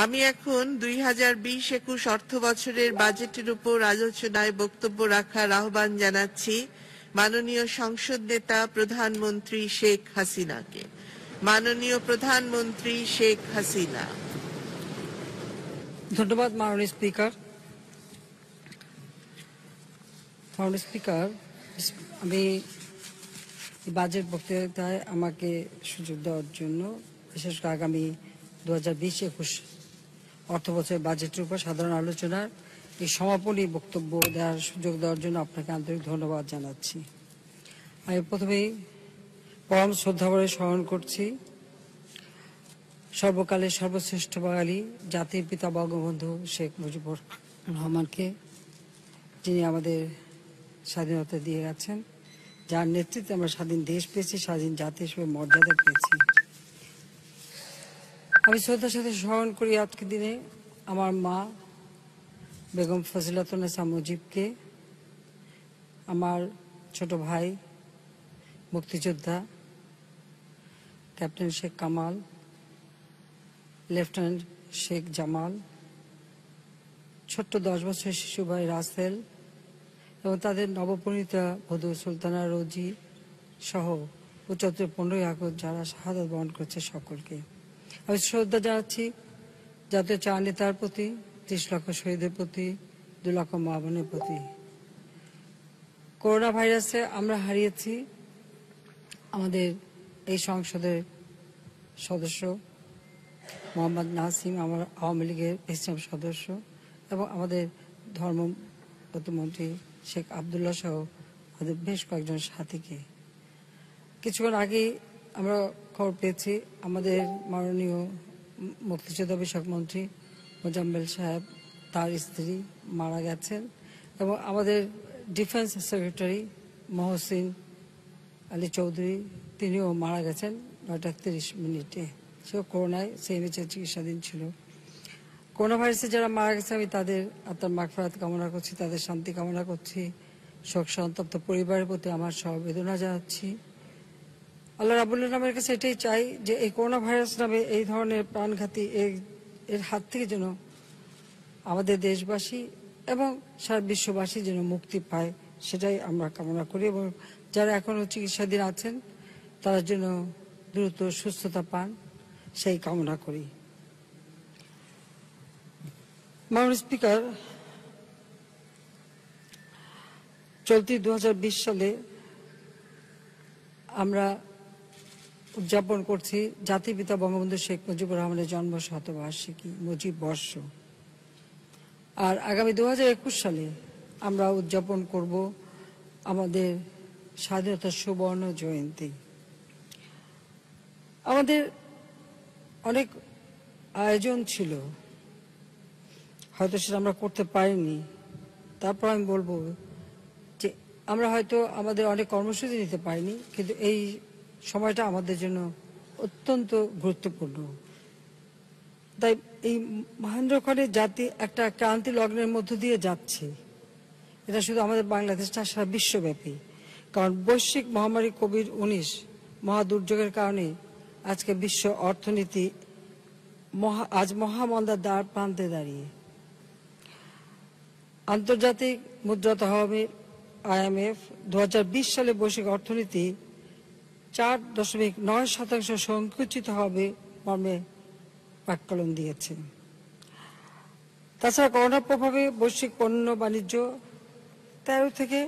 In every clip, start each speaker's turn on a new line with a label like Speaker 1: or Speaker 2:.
Speaker 1: আমি এখন 2020-21 অর্থবছরের বাজেটের উপর আলোচনায় বক্তব্য রাখার আহ্বান জানাচ্ছি মাননীয় সংসদ নেতা প্রধানমন্ত্রী শেখ হাসিনাকে। মাননীয় প্রধানমন্ত্রী শেখ হাসিনা।
Speaker 2: ধন্যবাদ মাননীয় স্পিকার। মাননীয় স্পিকার, আমি বাজেট বক্তৃতায় আমাকে সুযোগ দেওয়ার জন্য, বিশেষ করে আগামী 2020-21 অর্থবছরের বাজেটের উপর সাধারণ আলোচনার এই সমাপনী বক্তব্য দেওয়ার সুযোগ দেওয়ার জন্য আপনাকে আন্তরিক ধন্যবাদ জানাচ্ছি। আমি প্রথমেই পরম শ্রদ্ধাভরে স্মরণ করছি সর্বকালের সর্বশ্রেষ্ঠ বাঙালি জাতির পিতা বঙ্গবন্ধু শেখ মুজিবুর রহমানকে, যিনি আমাদের স্বাধীনতা দিয়ে গেছেন, যার নেতৃত্বে আমরা স্বাধীন দেশ পেয়েছি, স্বাধীন জাতি হিসেবে মর্যাদা পেয়েছি। আমি শ্রদ্ধার সাথে স্মরণ করি আজকের দিনে আমার মা বেগম ফজিলাতুন্নেসা মুজিবকে, আমার ছোট ভাই মুক্তিযোদ্ধা ক্যাপ্টেন শেখ কামাল, লেফটেন্যান্ট শেখ জামাল, ছোট্ট 10 বছরের শিশু ভাই রাসেল এবং তাদের নবপরিণীতা বধূ সুলতানা রোজি সহ 15ই আগস্ট যারা শাহাদাত বরণ করেছে সকলকে আমি শ্রদ্ধা জানাচ্ছি। জাতীয় চার নেতার প্রতি, 30 লক্ষ শহীদের প্রতি, 2 লক্ষ মা বোনের প্রতি। করোনা ভাইরাসে আমরা হারিয়েছি আমাদের এই সংসদের সদস্য মোহাম্মদ নাসিম, আমার আওয়ামী লীগের প্রেসিডিয়াম সদস্য, এবং আমাদের ধর্ম প্রতিমন্ত্রী শেখ আবদুল্লাহ সহ আমাদের বেশ কয়েকজন সাথীকে। কিছুক্ষণ আগেই আমরা খবর পেয়েছি আমাদের মাননীয় মুক্তিযোদ্ধা বিষয়ক মন্ত্রী মোজাম্মেল সাহেব, তার স্ত্রী মারা গেছেন, এবং আমাদের ডিফেন্স সেক্রেটারি মহসিন আলী চৌধুরী, তিনিও মারা গেছেন 9:30 সেও করোনায় সিএমএইচে চিকিৎসাধীন ছিল। করোনা ভাইরাসে যারা মারা গেছে আমি তাদের আত্মার মাগফিরাত কামনা করছি, তাদের শান্তি কামনা করছি। শোক সন্তপ্ত পরিবারের প্রতি আমার সমবেদনা জানাচ্ছি। আল্লাহ রাব্বুল আলামিনের কাছে এটাই চাই যে এই করোনা ভাইরাস নামে এই ধরনের প্রাণঘাতী এর হাত থেকে যেন আমাদের দেশবাসী এবং সারা বিশ্ববাসী যেন মুক্তি পায়, সেটাই আমরা কামনা করি, এবং যারা এখনো চিকিৎসাধীন আছেন তারা যেন দ্রুত সুস্থতা পান সেই কামনা করি। মাননীয় স্পিকার, চলতি 2020 সালে আমরা উদযাপন করছি জাতির পিতা বঙ্গবন্ধু শেখ মুজিবুর রহমানের জন্ম শতবার্ষিকী, মুজিব বর্ষ। আর আগামী 2021 সালে আমরা উদযাপন করব আমাদের স্বাধীনতার সুবর্ণ জয়ন্তী। আমাদের অনেক আয়োজন ছিল, হয়তো সেটা আমরা করতে পারিনি। তারপর আমি বলবো যে আমরা হয়তো আমাদের অনেক কর্মসূচি নিতে পারিনি, কিন্তু এই সময়টা আমাদের জন্য অত্যন্ত গুরুত্বপূর্ণ। তাই এই মহেন্দ্রক্ষণের জাতি একটা ক্রান্তি লগ্নের মধ্য দিয়ে যাচ্ছে। এটা শুধু আমাদের বাংলাদেশ না, সারা বিশ্বব্যাপী। কারণ বৈশ্বিক মহামারী কোভিড-19 মহা দুর্যোগের কারণে আজকে বিশ্ব অর্থনীতি আজ মহামন্দার দ্বার প্রান্তে দাঁড়িয়ে। আন্তর্জাতিক মুদ্রা তহবিল IMF 2020 সালে বৈশ্বিক অর্থনীতি 4.9% সংকুচিত হবে মর্মে আকলন দিয়েছে। তাছাড়া করোনার প্রভাবে বৈশ্বিক পণ্য বাণিজ্য 13 থেকে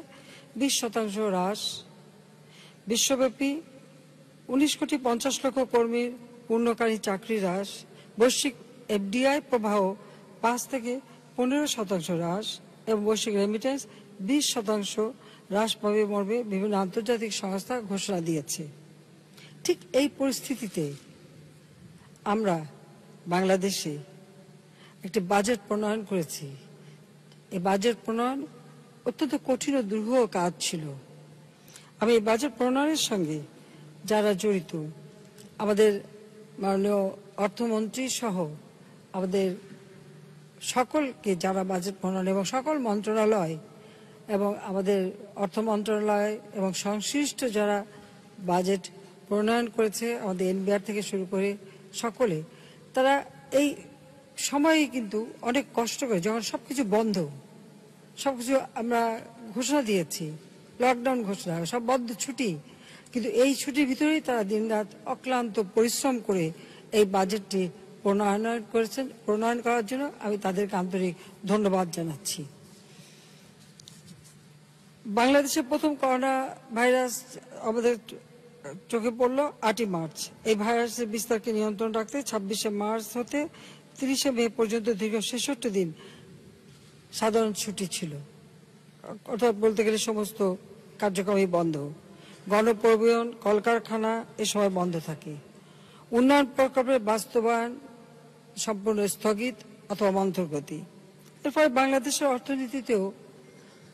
Speaker 2: 20% হ্রাস, বিশ্বব্যাপী 19,50,00,000 কর্মীর পূর্ণকালী চাকরি হ্রাস, বৈশ্বিক FDI প্রবাহ 5 থেকে 15% হ্রাস, এবং বৈশ্বিক রেমিটেন্স 20% হ্রাস পাবে মর্মে বিভিন্ন আন্তর্জাতিক সংস্থা ঘোষণা দিয়েছে। ঠিক এই পরিস্থিতিতে আমরা বাংলাদেশে একটি বাজেট প্রণয়ন করেছি। এই বাজেট প্রণয়ন অত্যন্ত কঠিন ও দুরূহ কাজ ছিল। আমি এই বাজেট প্রণয়নের সঙ্গে যারা জড়িত, আমাদের মাননীয় অর্থমন্ত্রী সহ আমাদের সকলকে, যারা বাজেট প্রণয়ন এবং সকল মন্ত্রণালয় এবং আমাদের অর্থ মন্ত্রণালয় এবং সংশ্লিষ্ট যারা বাজেট প্রণয়ন করেছে, আমাদের NBR থেকে শুরু করে সকলে, তারা এই সময়ে কিন্তু অনেক কষ্ট করে যখন সবকিছু বন্ধ, সবকিছু আমরা ঘোষণা দিয়েছি, লকডাউন ঘোষণা, সব বন্ধ, ছুটি, কিন্তু এই ছুটির ভিতরেই তারা দিনরাত অক্লান্ত পরিশ্রম করে এই বাজেটটি প্রণয়ন করার জন্য আমি তাদেরকে আন্তরিক ধন্যবাদ জানাচ্ছি। বাংলাদেশে প্রথম করোনা ভাইরাস আমাদের চোখে পড়লো 8ই মার্চ। এই ভাইরাসের বিস্তারকে নিয়ন্ত্রণ রাখতে 26শে মার্চ হতে 30শে মে পর্যন্ত দীর্ঘ 66 দিন সাধারণ ছুটি ছিল, অর্থাৎ বলতে গেলে সমস্ত কার্যক্রমই বন্ধ। গণপরিবহন, কলকারখানা এ সময় বন্ধ থাকে। উন্নয়ন প্রকল্পের বাস্তবায়ন সম্পূর্ণ স্থগিত অথবা মন্থরগতি। এর ফলে বাংলাদেশের অর্থনীতিতেও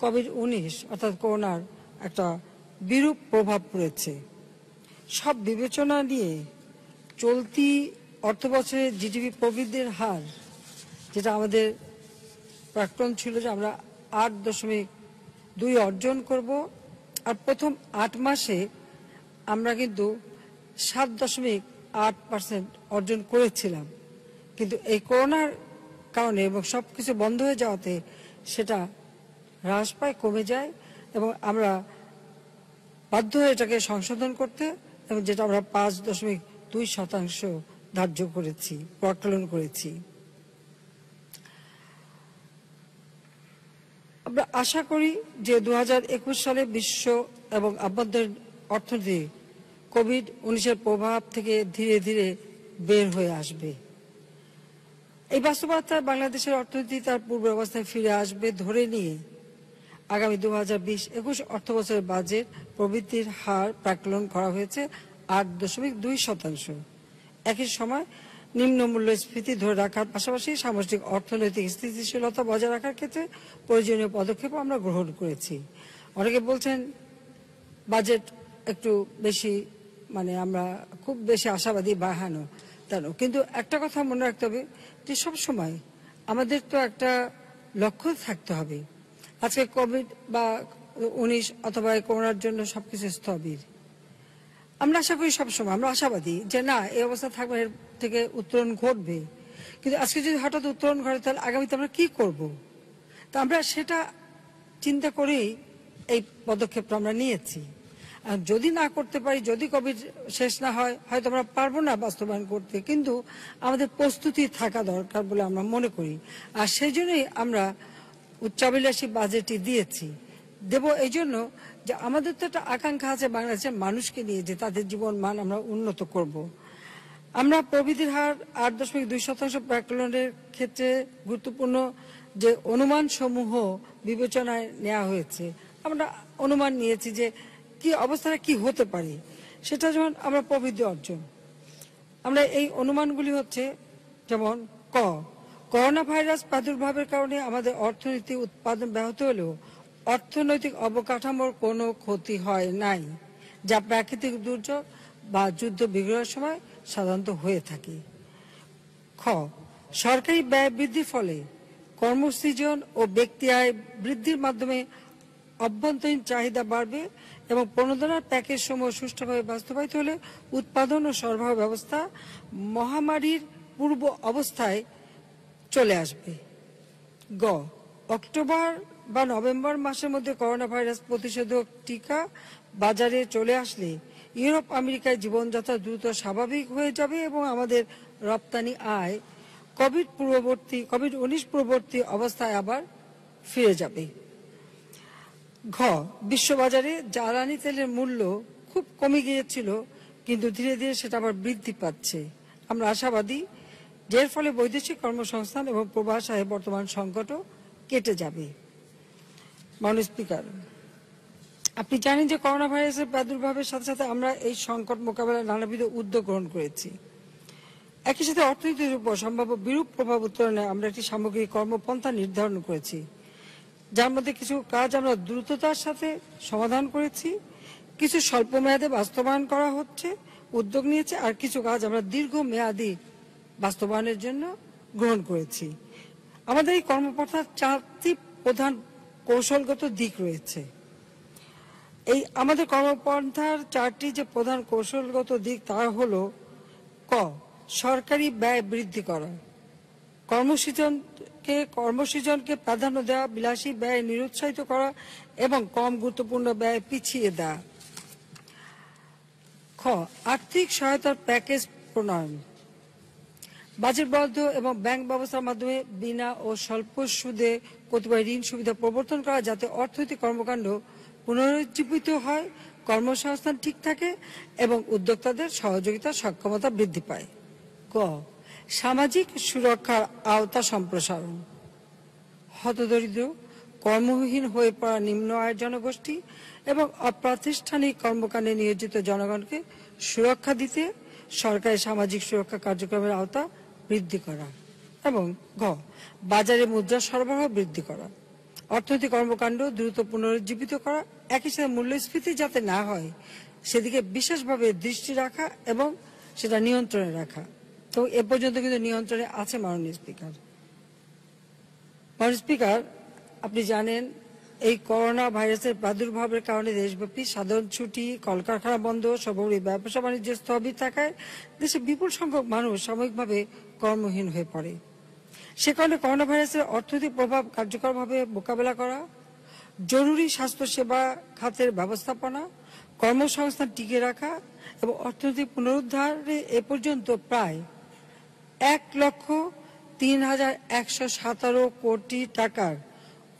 Speaker 2: কোভিড-19 অর্থাৎ করোনার একটা বিরূপ প্রভাব পড়েছে। সব বিবেচনা নিয়ে চলতি অর্থবছরে জিডিপি প্রবৃদ্ধির হার, যেটা আমাদের প্রাক্তন ছিল যে আমরা 8.2 অর্জন করব, আর প্রথম 8 মাসে আমরা কিন্তু 7.8% অর্জন করেছিলাম, কিন্তু এই করোনার কারণে এবং সবকিছু বন্ধ হয়ে যাওয়াতে সেটা হ্রাস পায়, কমে যায়, এবং আমরা বাধ্য হয়ে এটাকে সংশোধন করতে, এবং যেটা আমরা 5.2% ধার্য করেছি, প্রকলন করেছি। আমরা আশা করি যে 2021 সালে বিশ্ব এবং আভ্যন্তরীণ অর্থনীতি কোভিড-19 প্রভাব থেকে ধীরে ধীরে বের হয়ে আসবে। এই বাস্তবতায় বাংলাদেশের অর্থনীতি তার পূর্ব অবস্থায় ফিরে আসবে ধরে নিয়ে আগামী 2020-21 অর্থবছরের বাজেট প্রবৃদ্ধির হার প্রাক্কলন করা হয়েছে 8.2%। একই সময় নিম্ন মূল্যস্ফীতি ধরে রাখার পাশাপাশি সামষ্টিক অর্থনৈতিক স্থিতিশীলতা বজায় রাখার ক্ষেত্রে প্রয়োজনীয় পদক্ষেপ আমরা গ্রহণ করেছি। অনেকে বলছেন বাজেট একটু বেশি, আমরা খুব বেশি আশাবাদী বাড়ানো, কিন্তু একটা কথা মনে রাখতে হবে যে সবসময় আমাদের তো একটা লক্ষ্য থাকতে হবে। আজকে কোভিড-19 অথবা করোনার জন্য সবকিছু স্থবির, আমরা আশা করি সবসময়, আমরা আশাবাদী যে না, এই অবস্থা থাকবে, এর থেকে উত্তরণ ঘটবে, কিন্তু আজকে যদি হঠাৎ উত্তরণ ঘটে তাহলে আগামীতে আমরা কি করব? তা আমরা সেটা চিন্তা করেই এই পদক্ষেপটা আমরা নিয়েছি। আর যদি না করতে পারি, যদি কোভিড শেষ না হয়, হয়তো আমরা পারবো না বাস্তবায়ন করতে, কিন্তু আমাদের প্রস্তুতি থাকা দরকার বলে আমরা মনে করি। আর সেই জন্যই আমরা উচ্চাভিলাষী বাজেটটি দিয়েছি। দেব এই জন্য যে আমাদের তো একটা আকাঙ্ক্ষা আছে বাংলাদেশের মানুষকে নিয়ে, যে তাদের জীবন মান আমরা উন্নত করব। আমরা প্রবৃদ্ধির হার 8.2% প্রাক্কলনের ক্ষেত্রে গুরুত্বপূর্ণ যে অনুমান সমূহ বিবেচনায় নেওয়া হয়েছে, আমরা অনুমান নিয়েছি যে কি অবস্থাটা কি হতে পারে, সেটা যেমন আমরা প্রবৃদ্ধি অর্জন, আমরা এই অনুমানগুলি হচ্ছে যেমন করোনা ভাইরাস প্রাদুর্ভাবের কারণে আমাদের অর্থনীতি উৎপাদন ব্যাহত হলেও অর্থনৈতিক অবকাঠামোর কোনো ক্ষতি হয় নাই, যা প্রাকৃতিক দুর্যোগ বা যুদ্ধ বিগ্রহের সময় সাধারণত হয়ে থাকে। সরকারি ব্যয় বৃদ্ধির ফলে কর্মসৃজন ও ব্যক্তি আয় বৃদ্ধির মাধ্যমে অভ্যন্তরীণ চাহিদা বাড়বে এবং প্রণোদনার প্যাকেজ সমূহ সুষ্ঠুভাবে বাস্তবায়িত হলে উৎপাদন ও সরবরাহ ব্যবস্থা মহামারীর পূর্ব অবস্থায় চলে আসবে। অক্টোবর বা নভেম্বর মাসের মধ্যে করোনা ভাইরাস প্রতিষেধক টিকা বাজারে চলে আসলে ইউরোপ আমেরিকায় জীবনযাত্রা দ্রুত স্বাভাবিক হয়ে যাবে এবং আমাদের রপ্তানি আয় কোভিড-19 পূর্ববর্তী অবস্থায় আবার ফিরে যাবে। বিশ্ববাজারে জ্বালানি তেলের মূল্য খুব কমে গিয়েছিল, কিন্তু ধীরে ধীরে সেটা আবার বৃদ্ধি পাচ্ছে। আমরা আশাবাদী যার ফলে বৈদেশিক কর্মসংস্থান এবং প্রবাস আয়ের বর্তমান সংকটও কেটে যাবে। মাননীয় স্পিকার, আপনি জানেন যে করোনা ভাইরাসের প্রাদুর্ভাবের সাথে সাথে আমরা এই সংকট মোকাবেলায় নানাবিধ উদ্যোগ গ্রহণ করেছি। একই সাথে অর্থনীতির উপর সম্ভাব্য বিরূপ প্রভাব উত্তরণে আমরা একটি সামগ্রিক কর্মপন্থা নির্ধারণ করেছি, যার মধ্যে কিছু কাজ আমরা দ্রুততার সাথে সমাধান করেছি, কিছু স্বল্প মেয়াদে বাস্তবায়ন করা হচ্ছে, উদ্যোগ নিয়েছে, আর কিছু কাজ আমরা দীর্ঘমেয়াদী বাস্তবায়নের জন্য গ্রহণ করেছি। আমাদের এই কর্মপন্থার 4টি প্রধান কৌশলগত দিক রয়েছে। এই আমাদের কর্মপন্থার 4টি যে প্রধান কৌশলগত দিক তা হলো সরকারি ব্যয় বৃদ্ধি করা, কর্মসৃজনকে প্রাধান্য দেওয়া, বিলাসী ব্যয় নিরুৎসাহিত করা এবং কম গুরুত্বপূর্ণ ব্যয় পিছিয়ে দেওয়া। খ, আর্থিক সহায়তার প্যাকেজ প্রণয়ন। বাজেট বরাদ্দ এবং ব্যাংক ব্যবস্থার মাধ্যমে বিনা ও স্বল্প সুদে কতিপয় ঋণ সুবিধা প্রবর্তন করা, যাতে অর্থনৈতিক কর্মকাণ্ড পুনরুজ্জীবিত হয়, কর্মসংস্থান ঠিক থাকে এবং উদ্যোক্তাদের সহযোগিতা সক্ষমতা বৃদ্ধি পায়। গ, সামাজিক সুরক্ষার আওতা সম্প্রসারণ। হতদরিদ্র, কর্মহীন হয়ে পড়া নিম্ন আয়ের জনগোষ্ঠী এবং অপ্রাতিষ্ঠানিক কর্মকাণ্ডে নিয়োজিত জনগণকে সুরক্ষা দিতে সরকারি সামাজিক সুরক্ষা কার্যক্রমের আওতা বৃদ্ধি করা। এবং ঘ, বাজারে মুদ্রা সরবরাহ বৃদ্ধি করা। অর্থনৈতিক কর্মকাণ্ড দ্রুত পুনরুজ্জীবিত করা, একই সাথে মূল্যস্ফীতি যাতে না হয় সেদিকে বিশেষভাবে দৃষ্টি রাখা এবং সেটা নিয়ন্ত্রণে রাখা। তো এ পর্যন্ত কিন্তু নিয়ন্ত্রণে আছে মাননীয় স্পিকার। মাননীয় স্পিকার, আপনি জানেন এই করোনা ভাইরাসের প্রাদুর্ভাবের কারণে দেশব্যাপী সাধারণ ছুটি, কলকারখানা বন্ধ, সর্বোপরি ব্যবসা বাণিজ্য স্থগিত থাকায় দেশে বিপুল সংখ্যক মানুষ সাময়িকভাবে কর্মহীন হয়ে পড়ে। সে কারণে করোনা ভাইরাসের অর্থনৈতিক প্রভাব কার্যকরভাবে মোকাবেলা করা, জরুরি স্বাস্থ্যসেবা খাতের ব্যবস্থাপনা, কর্মসংস্থান টিকিয়ে রাখা এবং অর্থনৈতিক পুনরুদ্ধারে এ পর্যন্ত প্রায় 1,03,117 কোটি টাকার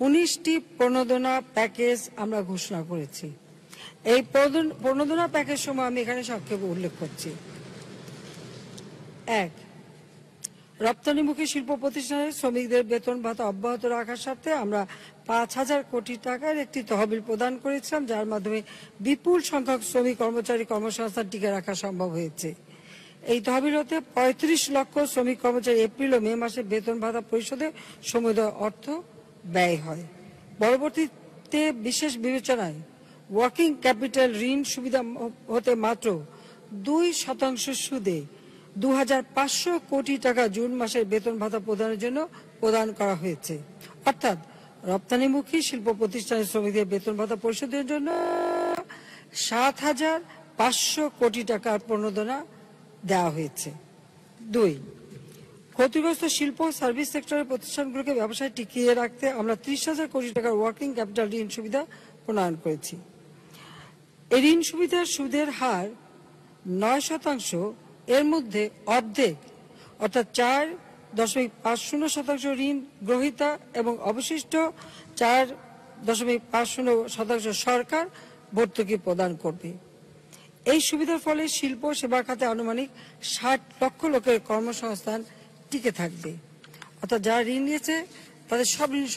Speaker 2: 19টি প্রণোদনা প্যাকেজ আমরা ঘোষণা করেছি। এই প্রণোদনা প্যাকেজ সময় আমি এখানে সংক্ষেপে উল্লেখ করছি। 1, রপ্তানিমুখী শিল্প প্রতিষ্ঠানের শ্রমিকদের বেতন ভাতা অব্যাহত রাখার স্বার্থে আমরা 5,000 কোটি টাকার একটি তহবিল প্রদান করেছিলাম, যার মাধ্যমে বিপুল সংখ্যক শ্রমিক কর্মচারী কর্মসংস্থান টিকে রাখা সম্ভব হয়েছে। এই তহবিল হতে 35 লক্ষ শ্রমিক কর্মচারী এপ্রিল ও মে মাসে বেতন ভাতা পরিশোধে সমুদয় অর্থ ব্যয় হয়। পরবর্তীতে বিশেষ বিবেচনায় ওয়ার্কিং ক্যাপিটাল ঋণ সুবিধা হতে মাত্র 2% সুদে 2,500 কোটি টাকা জুন মাসের বেতন ভাতা প্রদানের জন্য প্রদান করা হয়েছে। অর্থাৎ রপ্তানিমুখী শিল্প প্রতিষ্ঠানের শ্রমিকদের বেতন ভাতা পরিশোধের জন্য 7,500 কোটি টাকার প্রণোদনা দেওয়া হয়েছে। 2, ক্ষতিগ্রস্ত শিল্প সার্ভিস সেক্টরের প্রতিষ্ঠানগুলোকে ব্যবসায় টিকিয়ে রাখতে আমরা 30,000 কোটি টাকার ওয়ার্কিং ক্যাপিটাল ঋণ সুবিধা প্রণয়ন করেছি। এই ঋণ সুবিধার সুদের হার 9%, এর মধ্যে অর্ধেক অর্থাৎ 4.50% ঋণ গ্রহীতা এবং অবশিষ্ট 4.50% সরকার ভর্তুকি প্রদান করবে। এই সুবিধার ফলে শিল্প সেবা খাতে আনুমানিক 60 লক্ষ লোকের কর্মসংস্থান টিকে থাকবে। অর্থাৎ যারা ঋণ নিয়েছে তাদের সব ঋণ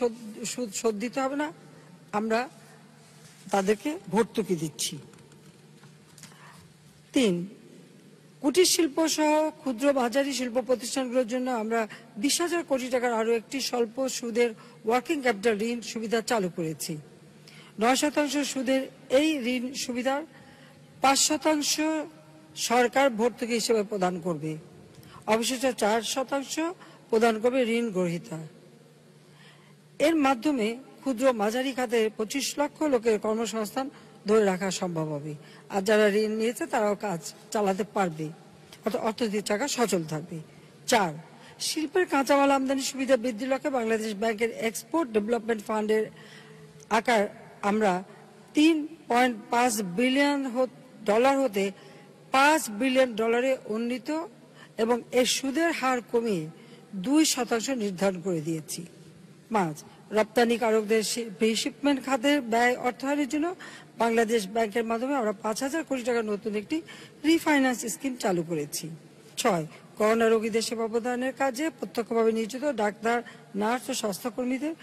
Speaker 2: শোধ দিতে হবে না, আমরা তাদেরকে ভর্তুকি দিচ্ছি। 3, কুটির শিল্প সহ ক্ষুদ্র মাঝারি শিল্প প্রতিষ্ঠানগুলোর জন্য আমরা 20,000 কোটি টাকার আরো একটি স্বল্প সুদের ওয়ার্কিং ক্যাপিটাল ঋণ সুবিধা চালু করেছি। 9% সুদের এই ঋণ সুবিধার 5% সরকার ভর্তুকি হিসেবে প্রদান করবে, অবশিষ্ট 4% প্রদান করবে ঋণ গ্রহীতা। এর মাধ্যমে ক্ষুদ্র মাঝারি খাতে 25 লক্ষ লোকের কর্মসংস্থান ধরে রাখা সম্ভব হবে, আর যারা ঋণ নিয়েছে তারাও কাজ চালাতে পারবে, অর্থাৎ অর্থনৈতিক চাকা সচল থাকবে। 4, শিল্পের কাঁচামাল আমদানি সুবিধা বৃদ্ধির লক্ষ্যে বাংলাদেশ ব্যাংকের এক্সপোর্ট ডেভেলপমেন্ট ফান্ডের আকার আমরা $3.5 বিলিয়ন হতে $5 বিলিয়ন উন্নীত এবং এর সুদের হার কমিয়ে 2% নির্ধারণ করে দিয়েছি। 5, রপ্তানিকারকদের শিপমেন্ট খাতের ব্যয় অর্থায়নের জন্য বাংলাদেশ ব্যাংকের মাধ্যমে আমরা 5,000 কোটি টাকার নতুন একটি রিফাইন্যান্স স্কিম চালু করেছি। 6, করোনা রোগীদের সেবা প্রদানের কাজে প্রত্যক্ষভাবে নিয়োজিত ডাক্তার, নার্স ও স্বাস্থ্যকর্মীদের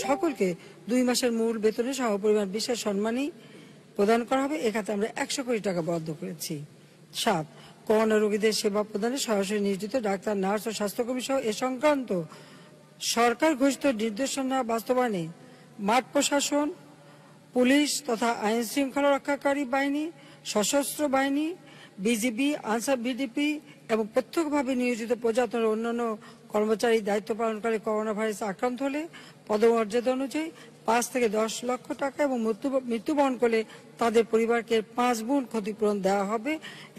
Speaker 2: সকলকে 2 মাসের মূল বেতনে সমপরিমাণ বিশেষ সম্মানী প্রদান করা হবে। এখানে আমরা 100 কোটি টাকা বরাদ্দ করেছি। 7, করোনা রোগীদের সেবা প্রদানে সরাসরি নিয়োজিত ডাক্তার, নার্স ও স্বাস্থ্যকর্মী সহ এ সংক্রান্ত সরকার ঘোষিত নির্দেশনা বাস্তবায়নে মাঠ প্রশাসন, পুলিশ তথা আইন শৃঙ্খলা রক্ষাকারী বাহিনী, সশস্ত্র বাহিনী, বিজিবি, আনসার ভিডিপি এবং প্রত্যক্ষভাবে নিয়োজিত প্রজাতন্ত্র অন্যান্য কর্মচারী দায়িত্ব পালনকারী করোনা ভাইরাসে আক্রান্ত হলে পদমর্যাদা অনুযায়ী 5 থেকে 10 লক্ষ টাকা এবং মৃত্যুবরণ করলে তাদের পরিবারকে 5 গুণ ক্ষতিপূরণ দেওয়া হবে।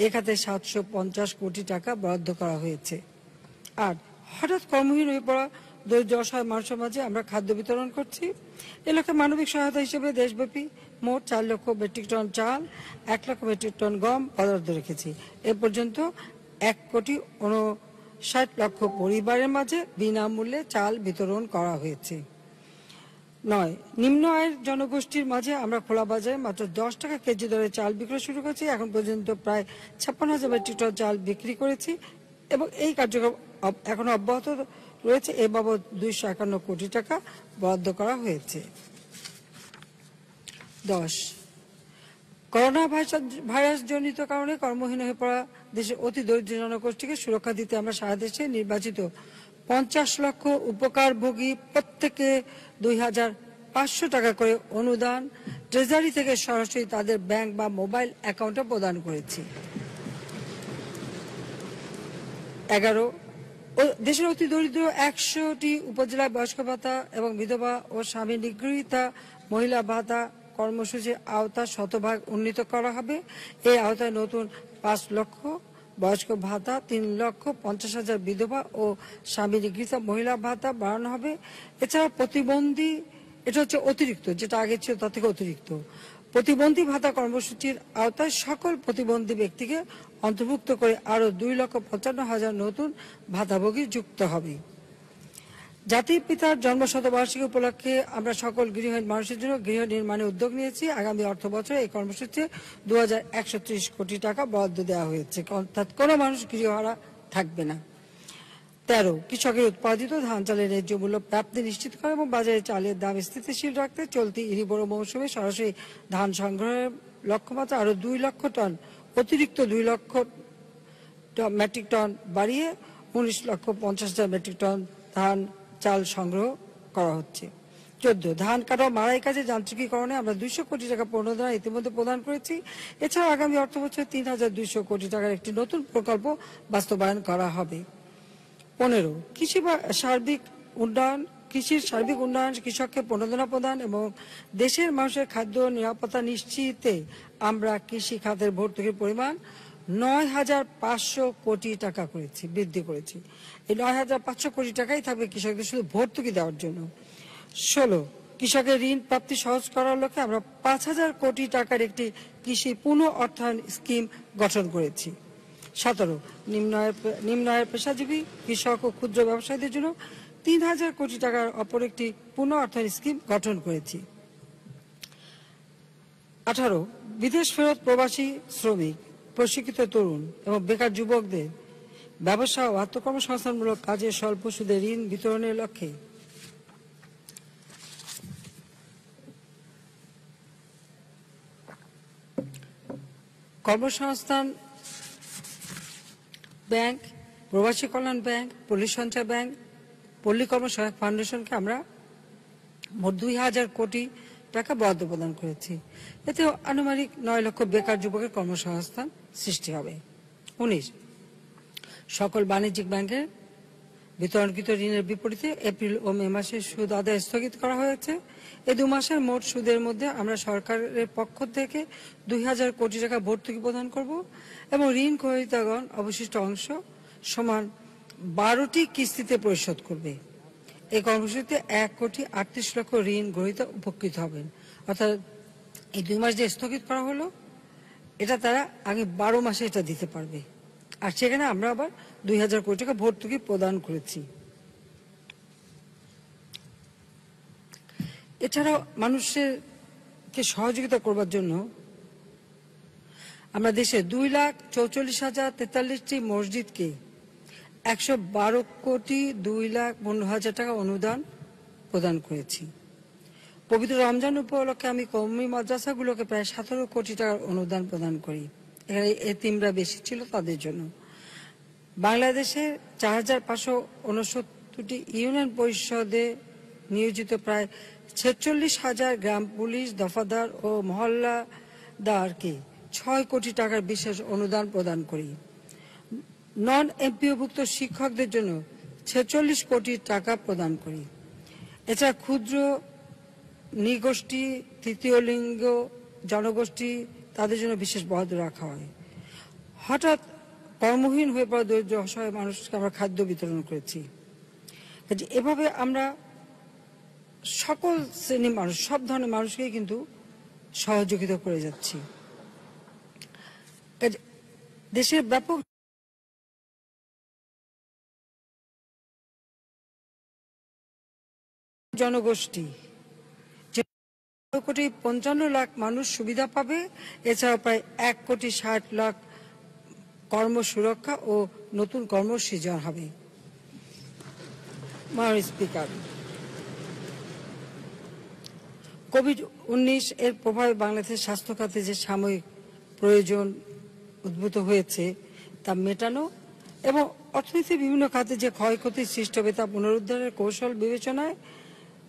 Speaker 2: এ খাতে 750 কোটি টাকা বরাদ্দ করা হয়েছে। 8, হঠাৎ কর্মহীন হয়ে পড়া দরিদ্র অসহায় মানুষের মাঝে আমরা খাদ্য বিতরণ করছি। এ লক্ষ্যে মানবিক সহায়তা হিসেবে দেশব্যাপী মোট 4 লক্ষ মেট্রিক টন চাল, 1 লক্ষ মেট্রিক টন গম বরাদ্দ রেখেছি। এ পর্যন্ত 1,59,60 লক্ষ পরিবারের মাঝে বিনামূল্যে চাল বিতরণ করা হয়েছে। 9, নিম্ন আয়ের জনগোষ্ঠীর মাঝে আমরা খোলা বাজারে মাত্র 10 টাকা কেজি দরে চাল বিক্রয় শুরু করেছি। এখন পর্যন্ত প্রায় 56,000 মেট্রিক টন চাল বিক্রি করেছি এবং এই কার্যক্রম এখনো অব্যাহত রয়েছে। এ বাবদ 251 কোটি টাকা বরাদ্দ করা হয়েছে। 10, করোনা ভাইরাস জনিত কারণে কর্মহীন হয়ে পড়া দেশের অতি দরিদ্র জনগোষ্ঠীকে সুরক্ষা দিতে আমরা সারা দেশে নির্বাচিত 50 লক্ষ উপকারভোগী প্রত্যেকে 2,500 টাকা করে অনুদান ট্রেজারি থেকে সরাসরি তাদের ব্যাংক বা মোবাইল অ্যাকাউন্টে প্রদান করেছি। 11, দেশের অতি দরিদ্র 100টি উপজেলায় বয়স্ক ভাতা এবং বিধবা ও স্বামী নিগৃহীতা মহিলা ভাতা কর্মসূচির আওতা শতভাগ উন্নীত করা হবে। এই আওতায় নতুন 5 লক্ষ বয়স্ক ভাতা, 3,50,000 বিধবা ও স্বামী নিগৃহীত মহিলা ভাতা বাড়ানো হবে। এছাড়া প্রতিবন্ধী, এটা হচ্ছে অতিরিক্ত, যেটা আগে ছিল তার থেকে অতিরিক্ত, প্রতিবন্ধী ভাতা কর্মসূচির আওতায় সকল প্রতিবন্ধী ব্যক্তিকে অন্তর্ভুক্ত করে আরো 2,55,000 নতুন ভাতাভোগী যুক্ত হবে। জাতির পিতার জন্মশতবার্ষিকী উপলক্ষে আমরা সকল গৃহহীন মানুষের জন্য গৃহ নির্মাণে উদ্যোগ নিয়েছি। আগামী অর্থ বছরে এই কর্মসূচিতে 2,130 কোটি টাকা বরাদ্দ দেওয়া হয়েছে, অর্থাৎ কোনো মানুষ গৃহহারা থাকবে না। 13, কৃষকের উৎপাদিত ধান চালের ন্যায্য মূল্য প্রাপ্তি নিশ্চিত করা এবং বাজারে চালের দাম স্থিতিশীল রাখতে চলতি ইরি বোরো মৌসুমে সরাসরি ধান সংগ্রহের লক্ষ্যমাত্রা আরো 2 লক্ষ টন অতিরিক্ত 2 লক্ষ মেট্রিক টন বাড়িয়ে 19,50,000 মেট্রিক টন ধান চাল সংগ্রহ করা হচ্ছে। 14, ধান কাটা মাড়াই কাজে যান্ত্রিকীকরণে আমরা 200 কোটি টাকা অনুদান ইতিমধ্যে প্রদান করেছি। এছাড়া আগামী অর্থ বছরে 3,200 কোটি টাকার একটি নতুন প্রকল্প বাস্তবায়ন করা হবে। 15, কৃষির সার্বিক উন্নয়ন, কৃষককে প্রণোদনা প্রদান এবং দেশের মানুষের খাদ্য নিরাপত্তা নিশ্চিতে আমরা কৃষি খাতের ভর্তুকির পরিমাণ 9,500 কোটি টাকা বৃদ্ধি করেছি। এই 9,500 কোটি টাকাই থাকবে কৃষকদের শুধু ভর্তুকি দেওয়ার জন্য। 16, কৃষকের ঋণ প্রাপ্তি সহজ করার লক্ষ্যে আমরা 5,000 কোটি টাকার একটি কৃষি পুনঃ অর্থায়ন স্কিম গঠন করেছি। 17, নিম্ন আয়ের পেশাজীবী কৃষক ও ক্ষুদ্র ব্যবসায়ীদের জন্য 3,000 কোটি টাকার অপর একটি পুনঃ অর্থায়ন স্কিম গঠন করেছি। 18, বিদেশ ফেরত প্রবাসী শ্রমিক, প্রশিক্ষিত তরুণ এবং বেকার যুবকদের ব্যবসা ও আত্মকর্মসংস্থানমূলক কাজে স্বল্প সুদে ঋণ বিতরণের লক্ষ্যে কর্মসংস্থান ব্যাংক, প্রবাসী কল্যাণ ব্যাংক, পল্লী সঞ্চয় ব্যাংক, পল্লী কর্মসহায়ক ফাউন্ডেশনকে আমরা মোট 2,000 কোটি টাকা বরাদ্দ প্রদান করেছি। এতে আনুমানিক 9 লক্ষ বেকার যুবকের কর্মসংস্থান সৃষ্টি হবে। 19, সকল বাণিজ্যিক ব্যাংকের বিতরণকৃত ঋণের বিপরীতে এপ্রিল ও মে মাসের সুদ আদায় স্থগিত করা হয়েছে। এই 2 মাসের মোট সুদের মধ্যে আমরা সরকারের পক্ষ থেকে 2,000 কোটি টাকা ভর্তুকি প্রদান করব এবং ঋণ গ্রহীতাগণ অবশিষ্ট অংশ সমান 12টি কিস্তিতে পরিশোধ করবে। এই কর্মসূচিতে 1,38 লক্ষ ঋণ গ্রহীতা উপকৃত হবেন। অর্থাৎ এই 2 মাস যে স্থগিত করা হলো, এটা তারা আগে 12 মাসে এটা দিতে পারবে, আর সেখানে আমরা আবার 2,000 কোটি টাকা ভর্তুকি প্রদান করেছি। এছাড়াও মানুষকে সহযোগিতা করবার জন্য আমরা দেশে 2,44,043টি মসজিদকে 112 কোটি 2,15,000 টাকা অনুদান প্রদান করেছি। পবিত্র রমজান উপলক্ষে আমি কওমি মাদ্রাসাগুলোকে প্রায় 17 কোটি টাকার অনুদান প্রদান করি। এখানে এতিমরা বেশি ছিল তাদের জন্য। বাংলাদেশের 4,569টি ইউনিয়ন পরিষদে নিয়োজিত প্রায় 46,000 গ্রাম পুলিশ দফাদার ও মহল্লাদারকে 6 কোটি টাকার বিশেষ অনুদান প্রদান করি। নন এমপিওভুক্ত শিক্ষকদের জন্য 46 কোটি টাকা প্রদান করি। এছাড়া ক্ষুদ্র নৃগোষ্ঠী, তৃতীয় লিঙ্গ জনগোষ্ঠী, তাদের জন্য বিশেষ বরাদ্দ রাখা হয়। হঠাৎ কর্মহীন হয়ে পড়া দরিদ্র অসহায় মানুষকে আমরা খাদ্য বিতরণ করেছি। এভাবে আমরা সকল শ্রেণীর মানুষ, সব ধরনের মানুষকে কিন্তু সহযোগিতা করে যাচ্ছি। দেশের ব্যাপক জনগোষ্ঠী, 1,55,00,000 মানুষ সুবিধা পাবে। এছাড়া প্রায় 1,60,00,000 কর্মসুরক্ষা ও নতুন কর্মসৃজন হবে। মাননীয় স্পিকার, কোভিড-19 এর প্রভাবে বাংলাদেশের স্বাস্থ্য খাতে যে সাময়িক প্রয়োজন উদ্ভূত হয়েছে তা মেটানো এবং অর্থনীতির বিভিন্ন খাতে যে ক্ষয়ক্ষতি সৃষ্টি হবে তা পুনরুদ্ধারের কৌশল বিবেচনায়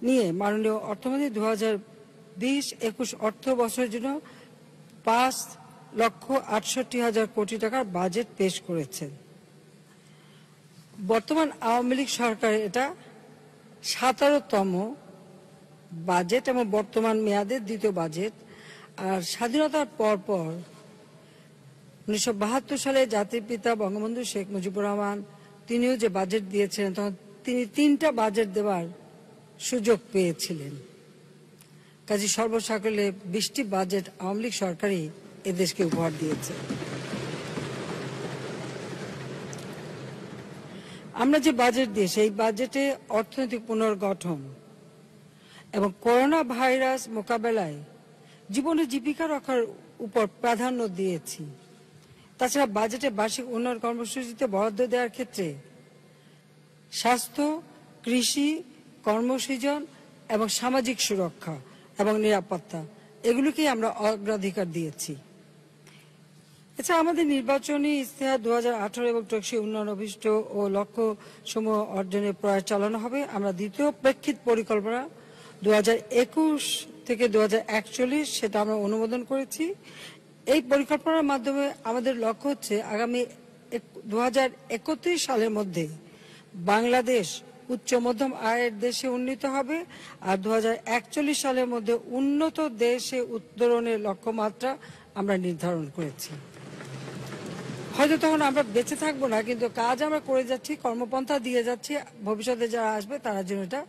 Speaker 2: নিয়ে মাননীয় অর্থমন্ত্রী 2020-21 অর্থ বছরের জন্য 5,68,000 কোটি টাকার বাজেট পেশ করেছেন। বর্তমান আওয়ামী লীগ সরকারের এটা 17তম বাজেট এবং বর্তমান মেয়াদের দ্বিতীয় বাজেট। আর স্বাধীনতার পর 1972 সালে জাতির পিতা বঙ্গবন্ধু শেখ মুজিবুর রহমান তিনিও যে বাজেট দিয়েছিলেন, তখন তিনি 3টা বাজেট দেওয়ার সুযোগ পেয়েছিলেন। কাজে সর্বসাকল্যে 20টি বাজেট আওয়ামী লীগ সরকারই এদেশকে উপহার দিয়েছে। আমরা যে বাজেট দিই সেই বাজেটে অর্থনৈতিক পুনর্গঠন এবং করোনা ভাইরাস মোকাবেলায় জীবন ও জীবিকা রক্ষার উপর প্রাধান্য দিয়েছি। তাছাড়া বাজেটে বার্ষিক উন্নয়ন কর্মসূচিতে বরাদ্দ দেওয়ার ক্ষেত্রে স্বাস্থ্য, কৃষি, কর্মসৃজন এবং সামাজিক সুরক্ষা এবং নিরাপত্তা এগুলোকেই আমরা অগ্রাধিকার দিয়েছি। এছাড়া আমাদের নির্বাচনী ইশতেহার 2018 এবং টেকসই উন্নয়ন অভিষ্ট ও লক্ষ্য সমূহ অর্জনের প্রয়াস চালানো হবে। আমরা দ্বিতীয় প্রেক্ষিত পরিকল্পনা 2021 থেকে 2041 সেটা আমরা অনুমোদন করেছি। এই পরিকল্পনার মাধ্যমে আমাদের লক্ষ্য হচ্ছে আগামী 2031 সালের মধ্যে বাংলাদেশ উচ্চ মধ্যম আয়ের দেশে উন্নীত হবে আর 2041 সালের মধ্যে উন্নত দেশে উত্তরণের লক্ষ্যমাত্রা আমরা নির্ধারণ করেছি। হয়তো তখন আমরা বেঁচে থাকবো না, কিন্তু কাজ আমরা করে যাচ্ছি, কর্মপন্থা দিয়ে যাচ্ছি, ভবিষ্যতে যারা আসবে তারা যেন এটা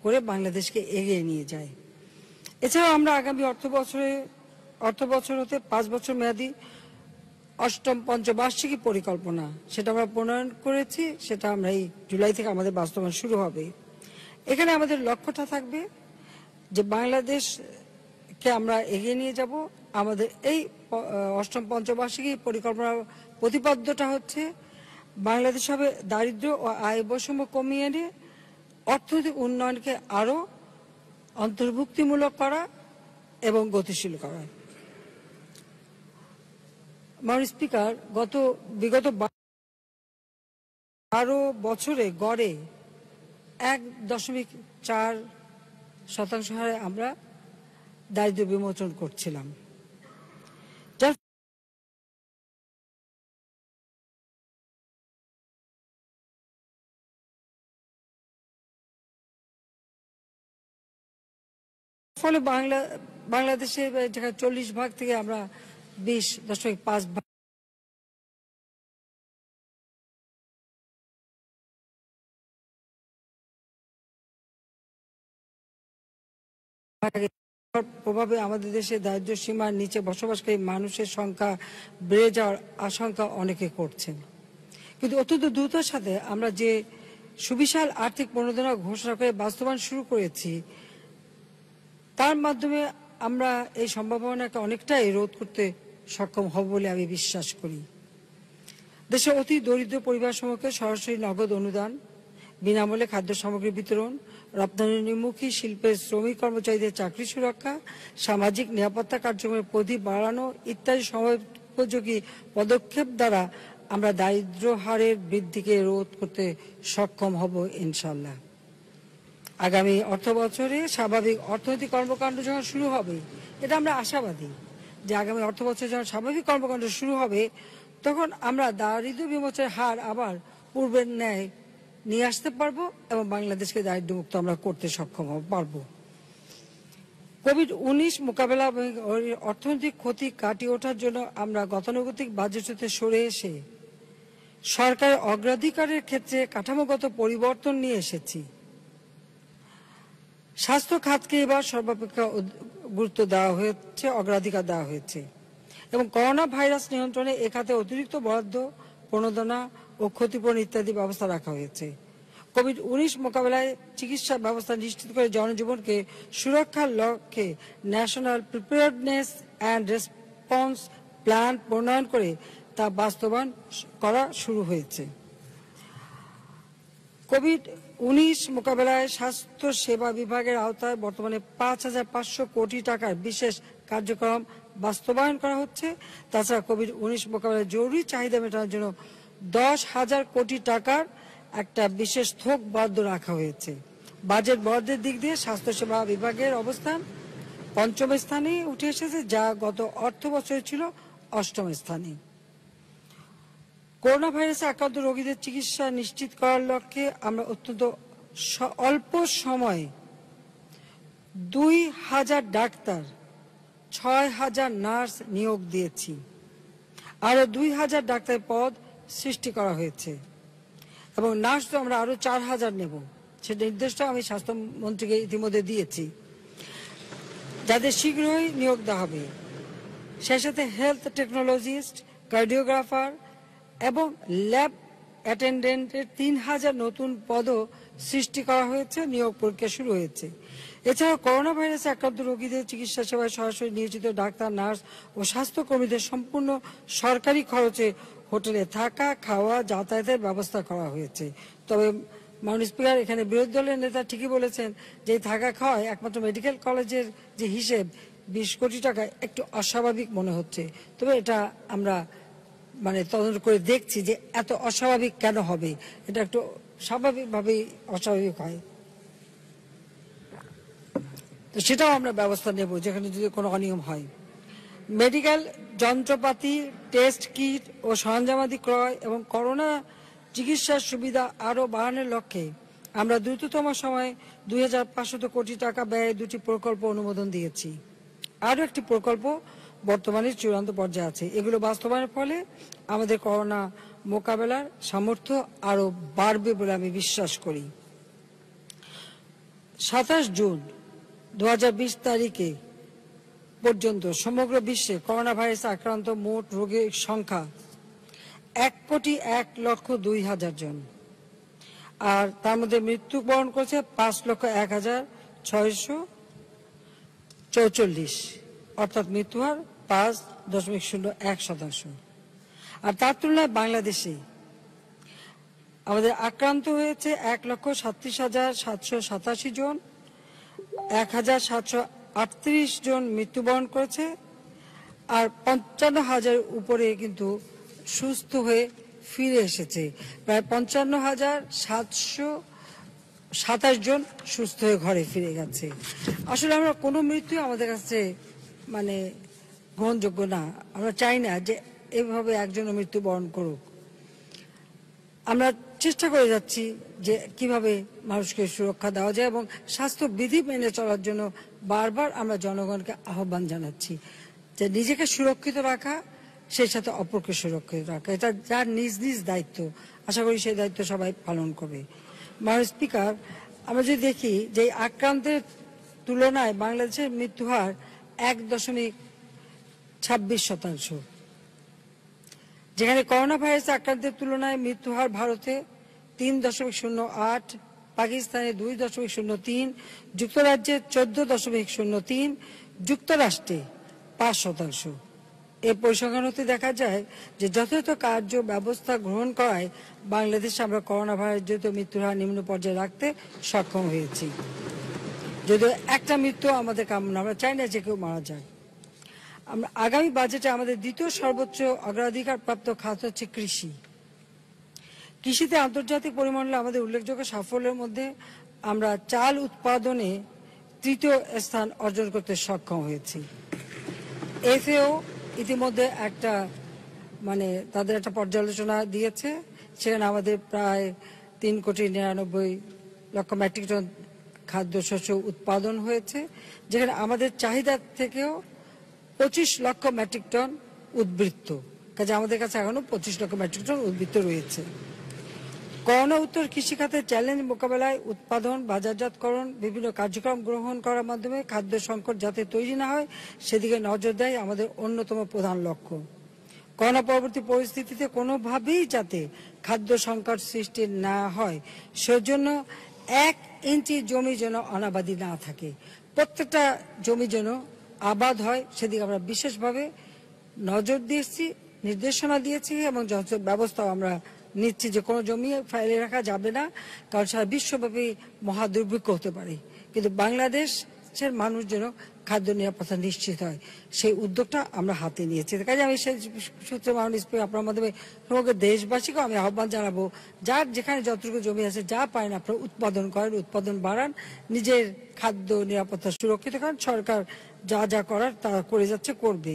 Speaker 2: করে বাংলাদেশকে এগিয়ে নিয়ে যায়। এছাড়াও আমরা আগামী অর্থ বছর হতে 5 বছর মেয়াদী 8ম পঞ্চবার্ষিকী পরিকল্পনা সেটা আমরা প্রণয়ন করেছি। সেটা আমরা এই জুলাই থেকে আমাদের বাস্তবায়ন শুরু হবে। এখানে আমাদের লক্ষ্যটা থাকবে যে বাংলাদেশকে আমরা এগিয়ে নিয়ে যাব। আমাদের এই 8ম পঞ্চবার্ষিকী পরিকল্পনার প্রতিপাদ্যটা হচ্ছে বাংলাদেশ হবে দারিদ্র্য ও আয় বৈষম্য কমিয়ে এনে অর্থনৈতিক উন্নয়নকে আরো অন্তর্ভুক্তিমূলক করা এবং গতিশীল করা। মাননীয় স্পিকার, বিগত 12 বছরে গড়ে 1.4% হারে আমরা দারিদ্র্য বিমোচন করছিলাম। ফলে বাংলাদেশের 40 ভাগ থেকে আমরা 20.5 ভাগ প্রভাবে আমাদের দেশে দারিদ্র্য সীমার নিচে বসবাসকারী মানুষের সংখ্যা বেড়ে যাওয়ার আশঙ্কা অনেকে করছেন। কিন্তু অত্যন্ত দ্রুততার সাথে আমরা যে সুবিশাল আর্থিক প্রণোদনা ঘোষণা করে বাস্তবায়ন শুরু করেছি তার মাধ্যমে আমরা এই সম্ভাবনাকে অনেকটাই রোধ করতে সক্ষম হব বলে আমি বিশ্বাস করি। দেশের অতি দরিদ্র পরিবারসমূহকে সরাসরি নগদ অনুদান, বিনামূল্যে খাদ্য সামগ্রী বিতরণ, রপ্তানিমুখী শিল্পের শ্রমিক কর্মচারীদের চাকরি সুরক্ষা, সামাজিক নিরাপত্তা কার্যক্রমের পরিধি বাড়ানো ইত্যাদি সময়োপযোগী পদক্ষেপ দ্বারা আমরা দারিদ্র্য হারের বৃদ্ধিকে রোধ করতে সক্ষম হব ইনশাআল্লাহ। আগামী অর্থ বছরে স্বাভাবিক অর্থনৈতিক কর্মকাণ্ড যখন শুরু হবে, এটা আমরা আশাবাদী যে আগামী অর্থ বছরে যখন স্বাভাবিক কর্মকাণ্ড শুরু হবে তখন আমরা দারিদ্র্য বিমোচনের হার আবার পূর্বের ন্যায় নিয়ে আসতে পারবো এবং বাংলাদেশকে দারিদ্র্যমুক্ত আমরা করতে সক্ষম পারবো। কোভিড-19 মোকাবেলা এবং অর্থনৈতিক ক্ষতি কাটিয়ে ওঠার জন্য আমরা গতানুগতিক বাজেট হতে সরে এসে সরকারের অগ্রাধিকারের ক্ষেত্রে কাঠামোগত পরিবর্তন নিয়ে এসেছি। স্বাস্থ্য খাতকে এবার সর্বাপেক্ষা গুরুত্ব দেওয়া হয়েছে, অগ্রাধিকার দেওয়া হয়েছে এবং করোনা ভাইরাস নিয়ন্ত্রণে এ খাতে অতিরিক্ত বরাদ্দ, প্রণোদনা ও ক্ষতিপূরণ ইত্যাদি ব্যবস্থা রাখা হয়েছে। কোভিড-19 মোকাবেলায় চিকিৎসা ব্যবস্থা নিশ্চিত করে জনজীবনকে সুরক্ষার লক্ষ্যে national preparedness and response plan প্রণয়ন করে তা বাস্তবায়ন করা শুরু হয়েছে। কোভিড-19 মোকাবেলায় স্বাস্থ্য সেবা বিভাগের আওতায় বর্তমানে 5,500 কোটি টাকার বিশেষ কার্যক্রম বাস্তবায়ন করা হচ্ছে। তাছাড়া কোভিড-19 মোকাবেলায় জরুরি চাহিদা মেটানোর জন্য 10,000 কোটি টাকার একটা বিশেষ থোক বরাদ্দ রাখা হয়েছে। বাজেট বরাদ্দের দিক দিয়ে স্বাস্থ্যসেবা বিভাগের অবস্থান 5ম স্থানে উঠে এসেছে, যা গত অর্থ বছরে ছিল 8ম স্থানে। করোনা ভাইরাসে আক্রান্ত রোগীদের চিকিৎসা নিশ্চিত করার লক্ষ্যে আমরা অত্যন্ত অল্প সময়ে 2,000 ডাক্তার, 6,000 নার্স নিয়োগ দিয়েছি। আরো 2,000 ডাক্তার পদ সৃষ্টি করা হয়েছে এবং নার্স তো আমরা আরো 4,000 নেব, সে নির্দেশটা আমি স্বাস্থ্যমন্ত্রীকে ইতিমধ্যে দিয়েছি, যাদের শীঘ্রই নিয়োগ দেওয়া হবে। সেই সাথে হেলথ টেকনোলজিস্ট, কার্ডিওগ্রাফার এবং ল্যাব অ্যাটেন্ডেন্টের 3,000 নতুন পদও সৃষ্টি করা হয়েছে, নিয়োগ প্রক্রিয়া শুরু হয়েছে। এছাড়াও করোনা ভাইরাসে আক্রান্ত রোগীদের চিকিৎসা সেবায় সরাসরি নিয়োজিত ডাক্তার, নার্স ও স্বাস্থ্যকর্মীদের সম্পূর্ণ সরকারি খরচে হোটেলে থাকা, খাওয়া, যাতায়াতের ব্যবস্থা করা হয়েছে। তবে মাননীয় স্পিকার, এখানে বিরোধী দলের নেতা ঠিকই বলেছেন যে থাকা খাওয়ায় একমাত্র মেডিকেল কলেজের যে হিসেব 20 কোটি টাকা একটু অস্বাভাবিক মনে হচ্ছে। তবে এটা আমরা তদন্ত করে দেখছি যে এত অস্বাভাবিক কেন হবে, এটা একটু স্বাভাবিকভাবেই অস্বাভাবিক হয়, তো সেটাও আমরা ব্যবস্থা নেব যেখানে যদি কোনো অনিয়ম হয়। মেডিকেল যন্ত্রপাতি, টেস্ট কিট ও সরঞ্জামাদি ক্রয় এবং করোনা চিকিৎসার সুবিধা আরও বাড়ানোর লক্ষ্যে আমরা দ্রুততম সময়ে 2,500 কোটি টাকা ব্যয়ে 2টি প্রকল্প অনুমোদন দিয়েছি। আরও একটি প্রকল্প বর্তমানে চূড়ান্ত পর্যায়ে আছে। এগুলো বাস্তবায়নের ফলে আমাদের করোনা মোকাবেলার সামর্থ্য আরও বাড়বে বলে আমি বিশ্বাস করি। 27 জুন 2020 তারিখে পর্যন্ত সমগ্র বিশ্বে করোনা ভাইরাসে আক্রান্ত মোট রোগীর সংখ্যা 1,01,02,000 জন, আর তার মধ্যে মৃত্যুবরণ করেছে 5,01,644, অর্থাৎ মৃত্যুহার 5.01%। আর তার তুলনায় বাংলাদেশে আমাদের আক্রান্ত হয়েছে 1,37,787 জন, 1,738 জন মৃত্যুবরণ করেছে, আর 55,000 উপরে কিন্তু সুস্থ হয়ে ফিরে এসেছে। প্রায় 55,727 জন সুস্থ হয়ে ঘরে ফিরে গেছে। আসলে আমরা কোনো মৃত্যু আমাদের কাছে গ্রহণযোগ্য না। আমরা চাই না যে এভাবে একজন মৃত্যুবরণ করুক। আমরা চেষ্টা করে যাচ্ছি যে কিভাবে মানুষকে সুরক্ষা দেওয়া যায় এবং স্বাস্থ্যবিধি মেনে চলার জন্য বারবার আমরা জনগণকে আহ্বান জানাচ্ছি যে নিজেকে সুরক্ষিত রাখা, সেই সাথে অপরকে সুরক্ষিত রাখা, এটা যার নিজ নিজ দায়িত্ব। আশা করি সেই দায়িত্ব সবাই পালন করবে। মাননীয় স্পিকার, আমরা যদি দেখি যে আক্রান্তের তুলনায় বাংলাদেশের মৃত্যুহার 1.26%, যেখানে করোনা ভাইরাসে আক্রান্তের তুলনায় মৃত্যুহার ভারতে 3.08, পাকিস্তানে 2.03, যুক্তরাজ্যে 14.03, যুক্তরাষ্ট্রে 5%। এই পরিসংখ্যান হতে দেখা যায় যে যথাযথ কার্য ব্যবস্থা গ্রহণ করায় বাংলাদেশে আমরা করোনা ভাইরাসজনিত মৃত্যুর হার নিম্ন পর্যায়ে রাখতে সক্ষম হয়েছি। যদিও একটা মৃত্যু আমাদের কামনা, আমরা চাই না যে কেউ মারা যায়। আমরা আগামী বাজেটে আমাদের দ্বিতীয় সর্বোচ্চ অগ্রাধিকার প্রাপ্ত খাত হচ্ছে কৃষি। কৃষিতে আন্তর্জাতিক পরিমণ্ডলে আমাদের উল্লেখযোগ্য সাফল্যের মধ্যে আমরা চাল উৎপাদনে 3য় স্থান অর্জন করতে সক্ষম হয়েছি। এফএও ইতিমধ্যে একটা তাদের একটা পর্যালোচনা দিয়েছে, সেখানে আমাদের প্রায় 3,99,00,000 মেট্রিক টন খাদ্যশস্য উৎপাদন হয়েছে, যেখানে আমাদের চাহিদার থেকেও 25 লক্ষ মেট্রিক টন উদ্বৃত্ত, কাজে আমাদের কাছে এখনো 25 লক্ষ মেট্রিক টন উদ্বৃত্ত রয়েছে। করোনা উত্তর কৃষিখাতের চ্যালেঞ্জ মোকাবেলায় উৎপাদন, বাজারজাতকরণ, বিভিন্ন কার্যক্রম গ্রহণ করার মাধ্যমে খাদ্য সংকট যাতে তৈরি না হয় সেদিকে নজর দেয় আমাদের অন্যতম প্রধান লক্ষ্য। করোনা পরবর্তী পরিস্থিতিতে কোনোভাবেই যাতে খাদ্য সংকট সৃষ্টি না হয় সেজন্য 1 ইঞ্চি জমি যেন অনাবাদি না থাকে, প্রত্যেকটা জমি যেন আবাদ হয় সেদিকে আমরা বিশেষভাবে নজর দিয়েছি, নির্দেশনা দিয়েছি এবং যথেষ্ট ব্যবস্থাও আমরা নিচ্ছি যে কোনো জমি ফেলে রাখা যাবে না, কারণ সারা বিশ্বব্যাপী মহা দুর্ভিক্ষ হতে পারে। কিন্তু বাংলাদেশের মানুষ যেন খাদ্য নিরাপত্তা নিশ্চিত হয় সেই উদ্যোগটা আমরা হাতে নিয়েছি। কাজে আমি সেই সূত্রে মাননীয় স্পিকার আপনার মাধ্যমে সমগ্র দেশবাসীকেও আমি আহ্বান জানাবো, যার যেখানে যতটুকু জমি আছে যা পায় না আপনারা উৎপাদন করেন, উৎপাদন বাড়ান, নিজের খাদ্য নিরাপত্তা সুরক্ষিত করেন। সরকার যা যা করার তা করে যাচ্ছে, করবে।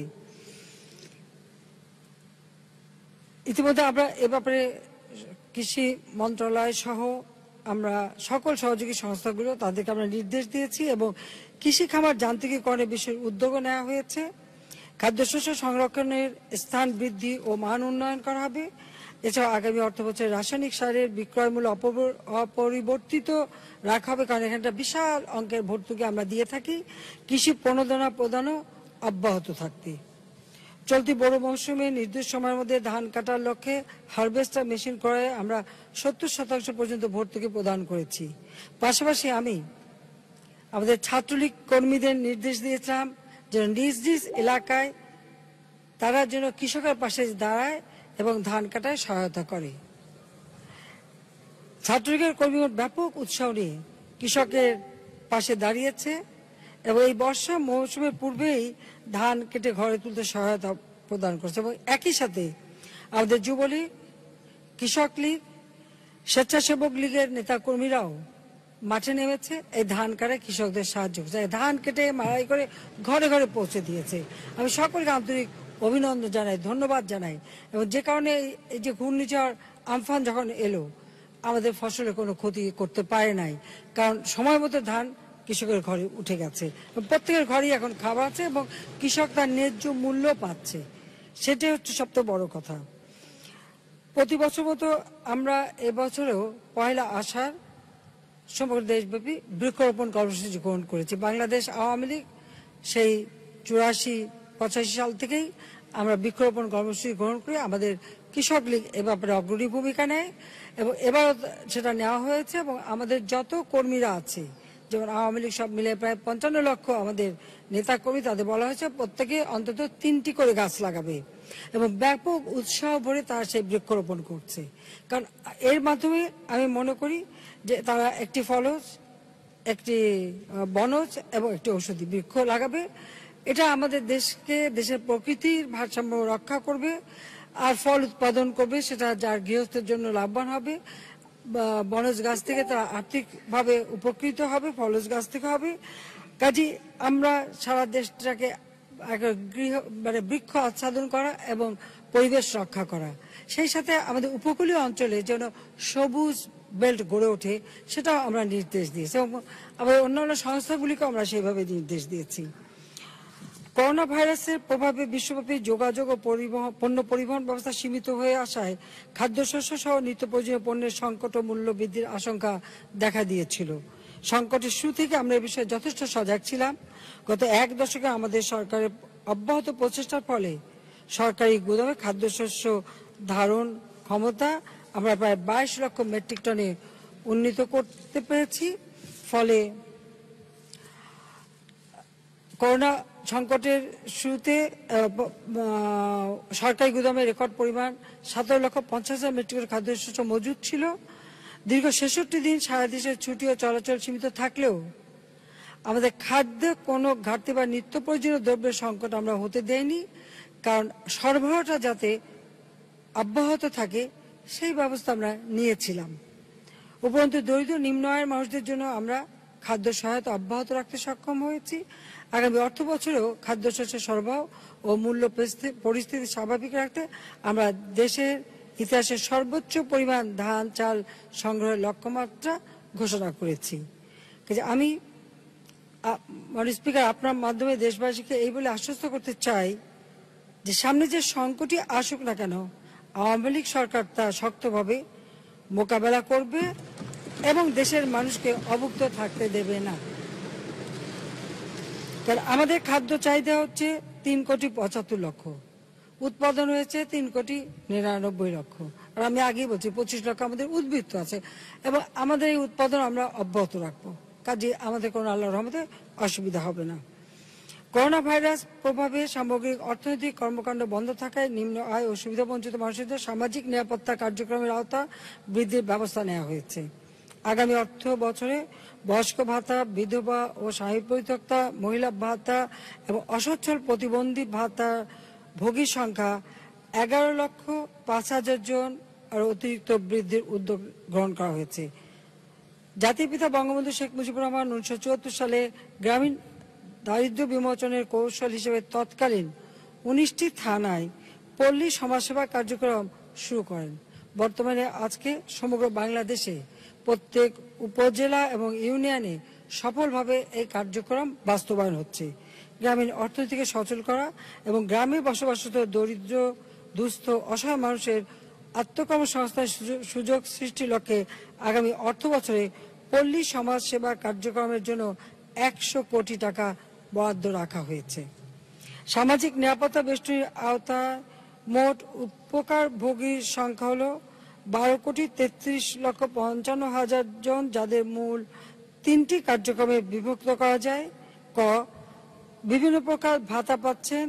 Speaker 2: ইতিমধ্যে আমরা এ ব্যাপারে কৃষি মন্ত্রণালয় সহ আমরা সকল সহযোগী সংস্থাগুলো তাদেরকে আমরা নির্দেশ দিয়েছি এবং কৃষি খামার যান্ত্রিকীকরণের বিষয়ে উদ্যোগও নেওয়া হয়েছে। খাদ্যশস্য সংরক্ষণের স্থান বৃদ্ধি ও মান উন্নয়ন করা হবে। এছাড়া আগামী অর্থবছরে রাসায়নিক সারের বিক্রয় মূল্য অপরিবর্তিত রাখা হবে, কারণ এখানে একটা বিশাল অঙ্কের ভর্তুকি আমরা দিয়ে থাকি। কৃষি প্রণোদনা প্রদানও অব্যাহত থাকবে। চলতি বড় মৌসুমে নির্দিষ্ট সময়ের মধ্যে ধান কাটার লক্ষ্যে হারভেস্টার মেশিন ক্রয়ে আমরা 70% পর্যন্ত ভর্তুকি প্রদান করেছি। পাশাপাশি আমি আমাদের ছাত্রলীগ কর্মীদের নির্দেশ দিয়েছিলাম যেন নিজ নিজ এলাকায় তারা যেন কৃষকের পাশে দাঁড়ায় এবং ধান কাটায় সহায়তা করে। ছাত্রলীগের কর্মীগণ ব্যাপক উৎসাহ নিয়ে কৃষকের পাশে দাঁড়িয়েছে এবং এই বর্ষা মৌসুমের পূর্বেই ধান কেটে ঘরে তুলতে সহায়তা প্রদান করছে। এবং একই সাথে আমাদের যুবলীগ, কৃষক লীগ, স্বেচ্ছাসেবক লীগের নেতাকর্মীরাও মাঠে নেমেছে এই ধান কাটায় কৃষকদের সাহায্য করছে, ধান কেটে মাড়াই করে ঘরে ঘরে পৌঁছে দিয়েছে। আমি সকলকে আন্তরিক অভিনন্দন জানাই, ধন্যবাদ জানাই। এবং যে কারণে এই যে ঘূর্ণিঝড় আমফান যখন এলো আমাদের ফসলের কোনো ক্ষতি করতে পারে নাই, কারণ সময় মতো ধান কৃষকের ঘরে উঠে গেছে। প্রত্যেকের ঘরেই এখন খাবার আছে এবং কৃষক তার ন্যায্য মূল্য পাচ্ছে, সেটাই হচ্ছে সবচেয়ে বড় কথা। প্রতি বছর মতো আমরা এবছরেও 1 আষাঢ় সমগ্র দেশব্যাপী বৃক্ষরোপণ কর্মসূচি গ্রহণ করেছি। বাংলাদেশ আওয়ামী লীগ সেই 84-85 সাল থেকেই আমরা বৃক্ষরোপণ কর্মসূচি গ্রহণ করি। আমাদের কৃষক লীগ এ ব্যাপারে অগ্রণী ভূমিকা নেয় এবং এবার সেটা নেওয়া হয়েছে। এবং আমাদের যত কর্মীরা আছে, যেমন আওয়ামী লীগ সব মিলে প্রায় 55 লক্ষ আমাদের নেতা কর্মী, তাদের বলা হয়েছে প্রত্যেকে অন্তত 3টি করে গাছ লাগাবে এবং ব্যাপক উৎসাহ ভরে তারা সেই বৃক্ষরোপণ করছে। কারণ এর মাধ্যমে আমি মনে করি যে তারা একটি ফলজ, একটি বনজ এবং একটি ঔষধি বৃক্ষ লাগাবে। এটা আমাদের দেশকে, দেশের প্রকৃতির ভারসাম্য রক্ষা করবে আর ফল উৎপাদন করবে, সেটা যার গৃহস্থের জন্য লাভবান হবে। বনজ গাছ থেকে তারা আর্থিকভাবে উপকৃত হবে, ফলজ গাছ থেকে হবে। কাজে আমরা সারা দেশটাকে বৃক্ষ আচ্ছাদন করা এবং পরিবেশ রক্ষা করা, সেই সাথে আমাদের উপকূলীয় অঞ্চলে যেন সবুজ বেল্ট গড়ে ওঠে সেটাও আমরা নির্দেশ দিয়েছি এবং আমাদের অন্যান্য সংস্থাগুলিকে আমরা সেইভাবে নির্দেশ দিয়েছি। করোনা ভাইরাসের প্রভাবে বিশ্বব্যাপী যোগাযোগ ও পণ্য পরিবহন ব্যবস্থা সীমিত হয়ে আসায় খাদ্যশস্য সহ নিত্য প্রয়োজনীয় পণ্যের সংকট ও মূল্য বৃদ্ধির আশঙ্কা দেখা দিয়েছিল। সংকটের শুরু থেকে আমরা এই বিষয়ে যথেষ্ট সজাগ ছিলাম। গত 1 দশকে আমাদের সরকারের অব্যাহত প্রচেষ্টার ফলে সরকারি গুদামে খাদ্যশস্য ধারণ ক্ষমতা আমরা প্রায় 22 লক্ষ মেট্রিক টনে উন্নীত করতে পেরেছি। ফলে করোনা সংকটের শুরুতে সরকারি গুদামে রেকর্ড পরিমাণ 17,50,000 মেট্রিক টন খাদ্যশস্য মজুদ ছিল। দীর্ঘ 66 দিন সারা দেশের ছুটি ও চলাচল সীমিত থাকলেও আমাদের খাদ্যে কোনো ঘাটতি বা নিত্য প্রয়োজনীয় দ্রব্যের সংকট আমরা হতে দেইনি, কারণ সরবরাহটা যাতে অব্যাহত থাকে সেই ব্যবস্থা আমরা নিয়েছিলাম। উপরন্তু দরিদ্র নিম্ন আয়ের মানুষদের জন্য আমরা খাদ্য সহায়তা অব্যাহত রাখতে সক্ষম হয়েছি। আগামী অর্থ বছরেও খাদ্যশস্যের সরবরাহ ও মূল্য পরিস্থিতি স্বাভাবিক রাখতে আমরা দেশের ইতিহাসের সর্বোচ্চ পরিমাণ ধান চাল সংগ্রহের লক্ষ্যমাত্রা ঘোষণা করেছি। আমি মাননীয় স্পিকার আপনার মাধ্যমে দেশবাসীকে এই বলে আশ্বস্ত করতে চাই যে সামনে যে সংকটই আসুক না কেন আওয়ামী লীগ সরকার তা শক্তভাবে মোকাবেলা করবে এবং দেশের মানুষকে অভুক্ত থাকতে দেবে না। কারণ আমাদের খাদ্য চাহিদা হচ্ছে 3,75,00,000, উৎপাদন হয়েছে 3,99,00,000। আর আমি আগেই বলছি 25 লক্ষ আমাদের উদ্বৃত্ত আছে এবং আমাদের এই উৎপাদন আমরা অব্যাহত রাখবো, কাজে আমাদের কোনো আল্লাহর রহমতে অসুবিধা হবে না। করোনা ভাইরাস প্রভাবে সামগ্রিক অর্থনৈতিক কর্মকাণ্ড বন্ধ থাকায় নিম্ন আয় ও সুবিধা বঞ্চিত মানুষদের সামাজিক নিরাপত্তা কার্যক্রমের আওতা বৃদ্ধির ব্যবস্থা নেওয়া হয়েছে। আগামী অর্থ বছরে বয়স্ক ভাতা, বিধবা ও স্বামী পরিত্যক্তা, মহিলা ভাতা এবং অসচ্ছল প্রতিবন্ধী ভাতা ভোগীর সংখ্যা 11,05,000 জন আর অতিরিক্ত বৃদ্ধির উদ্যোগ গ্রহণ করা হয়েছে। জাতির পিতা বঙ্গবন্ধু শেখ মুজিবুর রহমান 1974 সালে গ্রামীণ দারিদ্র্য বিমোচনের কৌশল হিসেবে তৎকালীন 19টি থানায় পল্লী সমাজসেবা কার্যক্রম শুরু করেন। বর্তমানে আজকে সমগ্র বাংলাদেশে প্রত্যেক উপজেলা এবং ইউনিয়নে সফলভাবে এই কার্যক্রম বাস্তবায়ন হচ্ছে। গ্রামীণ অর্থনীতিকে সচল করা এবং গ্রামে বসবাসরত দরিদ্র, দুস্থ, অসহায় মানুষের আত্মকর্মসংস্থানের সুযোগ সৃষ্টির লক্ষ্যে আগামী অর্থ বছরে পল্লী সমাজ সেবা কার্যক্রমের জন্য 100 কোটি টাকা বরাদ্দ রাখা হয়েছে। সামাজিক নিরাপত্তা বেষ্টনীর আওতায় মোট উপকারভোগীর সংখ্যা হল 12,33,55,000 জন, যাদের মূল 3টি কার্যক্রমে বিভক্ত করা যায়। ক, বিভিন্ন প্রকার ভাতা পাচ্ছেন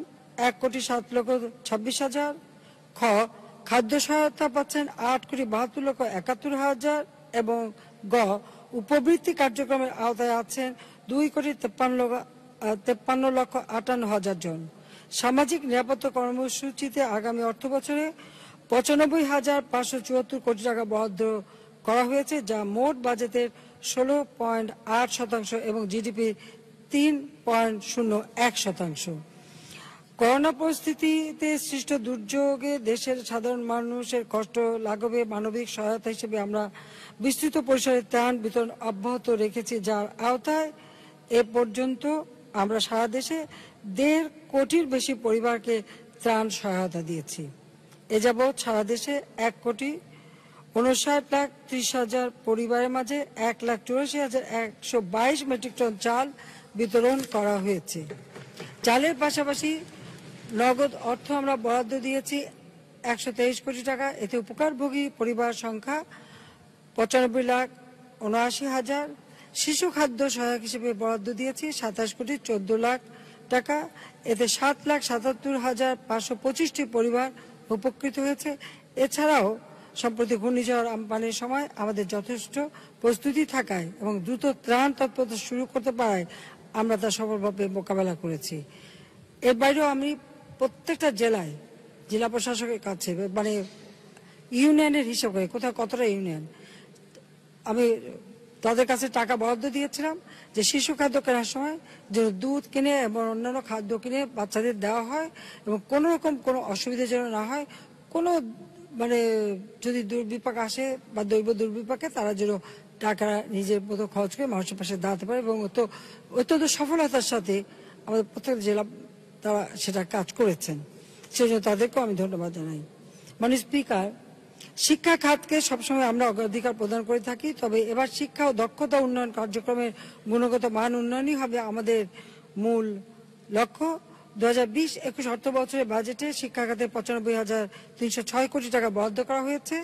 Speaker 2: 1,07,26,000। খ, খাদ্য সহায়তা পাচ্ছেন 8,72,71,000 এবং গ, উপবৃত্তি কার্যক্রমের আওতায় আছেন 2,53,58,000 জন। সামাজিক নিরাপত্তা কর্মসূচিতে আগামী অর্থ বছরে 95,574 কোটি টাকা বরাদ্দ করা হয়েছে, যা মোট বাজেটের 16.8% এবং জিডিপি 3.01%। করোনা পরিস্থিতিতে সৃষ্ট দুর্যোগে দেশের সাধারণ মানুষের কষ্ট লাঘবে মানবিক সহায়তা হিসেবে আমরা বিস্তৃত পরিসরে ত্রাণ বিতরণ অব্যাহত রেখেছি, যার আওতায় এ পর্যন্ত আমরা সারা দেশে 1.5 কোটির বেশি পরিবারকে ত্রাণ সহায়তা দিয়েছি। এ যাবৎ সারা দেশে 1,59,30,000 পরিবারের মাঝে 1,84,122 মেট্রিক টন চাল বিতরণ করা হয়েছে। চালের পাশাপাশি নগদ অর্থ আমরা বরাদ্দ দিয়েছি 123 কোটি টাকা। এতে উপকারভোগী পরিবার সংখ্যা 95,79,000। শিশু খাদ্য সহায়ক হিসেবে বরাদ্দ দিয়েছি 27,14,00,000 টাকা। এতে 7,77,525টি পরিবার উপকৃত হয়েছে। এছাড়াও সম্প্রতি ঘূর্ণিঝড় আম্পানের সময় আমাদের যথেষ্ট প্রস্তুতি থাকায় এবং দ্রুত ত্রাণ তৎপরতা শুরু করতে পারায় আমরা তা সফলভাবে মোকাবেলা করেছি। এর বাইরেও আমি প্রত্যেকটা জেলায় জেলা প্রশাসকের কাছে মানে ইউনিয়নের হিসাব করে কোথাও কতটা ইউনিয়ন আমি তাদের কাছে টাকা বরাদ্দ দিয়েছিলাম যে শিশু খাদ্য কেনার সময় যেন দুধ কিনে এবং অন্যান্য খাদ্য কিনে বাচ্চাদের দেওয়া হয় এবং কোনো রকম কোনো অসুবিধা যেন না হয়। কোনো মানে যদি দুর্বিপাক আসে বা দৈব দুর্বিপাকে তারা যেন টাকা নিজের মতো খরচ করে মানুষের পাশে দাঁড়াতে পারে এবং অত্যন্ত সফলতার সাথে আমাদের প্রত্যেক জেলা তারা সেটা কাজ করেছেন, সেই জন্য তাদেরকেও আমি ধন্যবাদ জানাই। মানে স্পিকার, শিক্ষা খাতকে সবসময় আমরা অগ্রাধিকার প্রদান করে থাকি, তবে এবার শিক্ষা ও দক্ষতা উন্নয়ন কার্যক্রমের গুণগত মান উন্নয়নই হবে আমাদের মূল লক্ষ্য। 2020-21 অর্থ বছরের বাজেটে শিক্ষা খাতে 95,306 কোটি টাকা বরাদ্দ করা হয়েছে,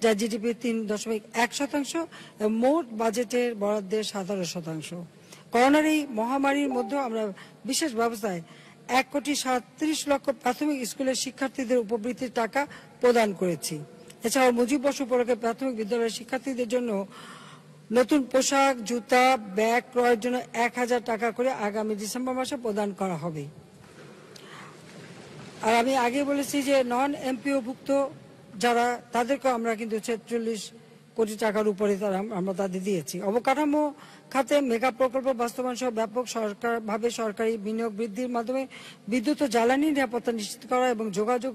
Speaker 2: যা জিডিপি 3.1% এবং মোট বাজেটের বরাদ্দের 17%। করোনার এই মহামারীর মধ্যে আমরা বিশেষ ব্যবস্থায় 1,37,00,000 প্রাথমিক স্কুলের শিক্ষার্থীদের উপবৃত্তির টাকা প্রদান করেছি। এছাড়াও মুজিব বর্ষ উপলক্ষে প্রাথমিক বিদ্যালয়ের শিক্ষার্থীদের জন্য নতুন পোশাক, জুতা, ব্যাগ ক্রয়ের জন্য 1,000 টাকা করে আগামী ডিসেম্বর মাসে প্রদান করা হবে। আর আমি আগে বলেছি যে নন এমপিওভুক্ত যারা তাদেরকে আমরা কিন্তু 46 কোটি টাকার উপরে আমরা তাদের দিয়েছি। অবকাঠামো খাতে মেগা প্রকল্প বাস্তবায়ন সহ ব্যাপক সরকারি বিনিয়োগ বৃদ্ধির মাধ্যমে বিদ্যুৎ ও জ্বালানি নিরাপত্তা নিশ্চিত করা এবং যোগাযোগ,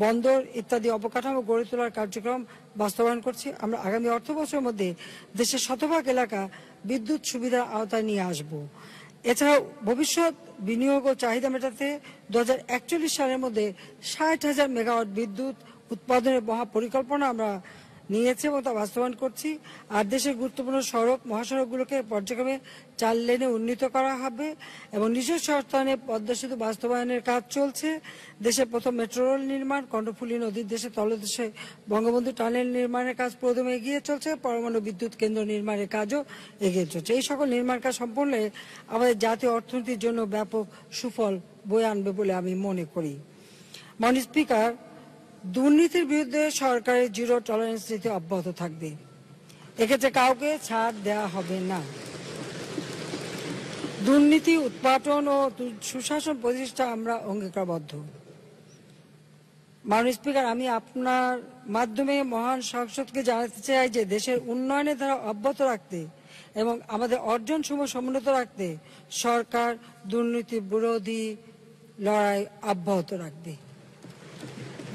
Speaker 2: বন্দর ইত্যাদি অবকাঠামো গড়ে তোলার কার্যক্রম বাস্তবায়ন করছি। আমরা আগামী অর্থ বছরের মধ্যে দেশের শতভাগ এলাকা বিদ্যুৎ সুবিধার আওতায় নিয়ে আসব। এছাড়াও ভবিষ্যৎ বিনিয়োগ ও চাহিদা মেটাতে 2041 সালের মধ্যে 60,000 মেগাওয়াট বিদ্যুৎ উৎপাদনের মহা পরিকল্পনা আমরা নিয়েছে এবং তা বাস্তবায়ন করছি। আর দেশের গুরুত্বপূর্ণ সড়ক মহাসড়কগুলোকে পর্যায়ক্রমে 4 লেনে উন্নীত করা হবে এবং নিজস্ব অর্থায়নে পদ্মা সেতু বাস্তবায়নের কাজ চলছে। দেশের প্রথম মেট্রো রেল নির্মাণ, কর্ণফুলী নদীর দেশের তলদেশে বঙ্গবন্ধু টানেল নির্মাণের কাজ প্রথমে এগিয়ে চলছে, পরমাণু বিদ্যুৎ কেন্দ্র নির্মাণের কাজও এগিয়ে চলছে। এই সকল নির্মাণ কাজ সম্পন্ন হলে আমাদের জাতীয় অর্থনীতির জন্য ব্যাপক সুফল বয়ে আনবে বলে আমি মনে করি। মাননীয় স্পিকার, দুর্নীতির বিরুদ্ধে সরকারের জিরো টলারেন্স নীতি অব্যাহত থাকবে। এক্ষেত্রে কাউকে ছাড় দেওয়া হবে না। দুর্নীতি উৎপাটন ও সুশাসন প্রতিষ্ঠা আমরা অঙ্গীকারবদ্ধ। মাননীয় স্পিকার, আমি আপনার মাধ্যমে মহান সংসদকে জানাতে চাই যে দেশের উন্নয়নের ধারা অব্যাহত রাখতে এবং আমাদের অর্জনসমূহ সমুন্নত রাখতে সরকার দুর্নীতি বিরোধী লড়াই অব্যাহত রাখবে।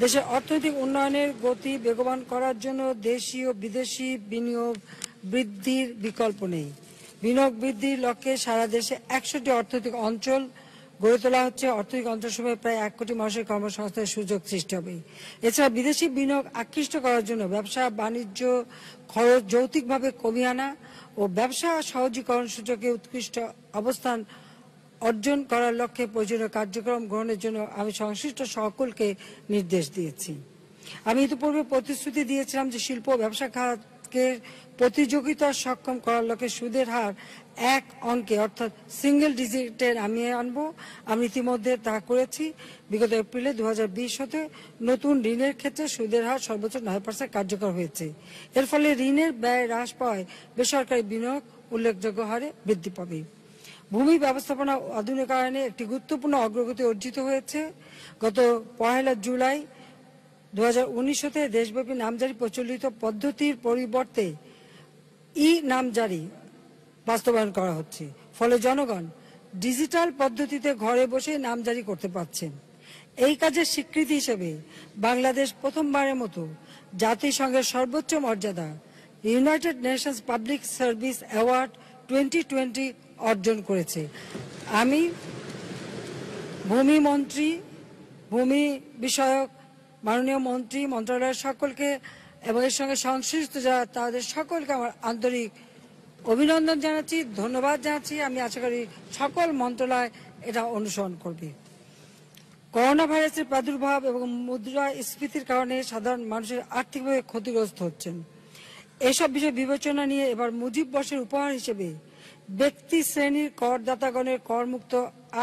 Speaker 2: দেশের অর্থনৈতিক উন্নয়নের গতি বেগবান করার জন্য দেশি ও বিদেশি বিনিয়োগ বৃদ্ধির বিকল্প নেই। বিনিয়োগ বৃদ্ধির লক্ষ্যে সারা দেশে 100টি অর্থনৈতিক অঞ্চল গড়ে তোলা হচ্ছে। অর্থনৈতিক অঞ্চলসমূহে প্রায় 1 কোটি মানুষের কর্মসংস্থানের সুযোগ সৃষ্টি হবে। এছাড়া বিদেশি বিনিয়োগ আকৃষ্ট করার জন্য ব্যবসা বাণিজ্য খরচ যৌক্তিকভাবে কমিয়ে আনা ও ব্যবসা সহজীকরণ সূচকে উৎকৃষ্ট অবস্থান অর্জন করার লক্ষ্যে প্রয়োজনীয় কার্যক্রম গ্রহণের জন্য আমি সংশ্লিষ্ট সকলকে নির্দেশ দিয়েছি। আমি ইতিপূর্বে প্রতিশ্রুতি দিয়েছিলাম যে শিল্প ও ব্যবসা খাতকে প্রতিযোগিতা সক্ষম করার লক্ষ্যে সুদের হার 1 অঙ্কে অর্থাৎ সিঙ্গেল ডিজিটে নামিয়ে আনবো। আমি ইতিমধ্যে তা করেছি। বিগত এপ্রিলে 2020 হতে নতুন ঋণের ক্ষেত্রে সুদের হার সর্বোচ্চ 9% কার্যকর হয়েছে। এর ফলে ঋণের ব্যয় হ্রাস পাওয়ায় বেসরকারি বিনিয়োগ উল্লেখযোগ্য হারে বৃদ্ধি পাবে। ভূমি ব্যবস্থাপনা আধুনিকায়নে একটি গুরুত্বপূর্ণ অগ্রগতি অর্জিত হয়েছে। গত 1 জুলাই 2019 হতে দেশব্যাপী নামজারি প্রচলিত পদ্ধতির পরিবর্তে নামজারি বাস্তবায়ন করা হচ্ছে। ফলে জনগণ ডিজিটাল পদ্ধতিতে ঘরে বসে নামজারি করতে পারছেন। এই কাজের স্বীকৃতি হিসেবে বাংলাদেশ প্রথমবারের মতো জাতিসংঘের সর্বোচ্চ মর্যাদা United Nations public service award 2020 অর্জন করেছে। আমি ভূমি বিষয়ক মাননীয় মন্ত্রী, মন্ত্রণালয়ের সকলকে এবং এর সঙ্গে সংশ্লিষ্ট যারা তাদের সকলকে আমার আন্তরিক অভিনন্দন জানাচ্ছি, ধন্যবাদ জানাচ্ছি। আমি আশা করি সকল মন্ত্রণালয় এটা অনুসরণ করবে। করোনা ভাইরাসের প্রাদুর্ভাব এবং মুদ্রাস্ফীতির কারণে সাধারণ মানুষের আর্থিকভাবে ক্ষতিগ্রস্ত হচ্ছেন। এসব বিষয় বিবেচনা নিয়ে এবার মুজিব বর্ষের উপহার হিসেবে ব্যক্তি শ্রেণীর করদাতাগণের করমুক্ত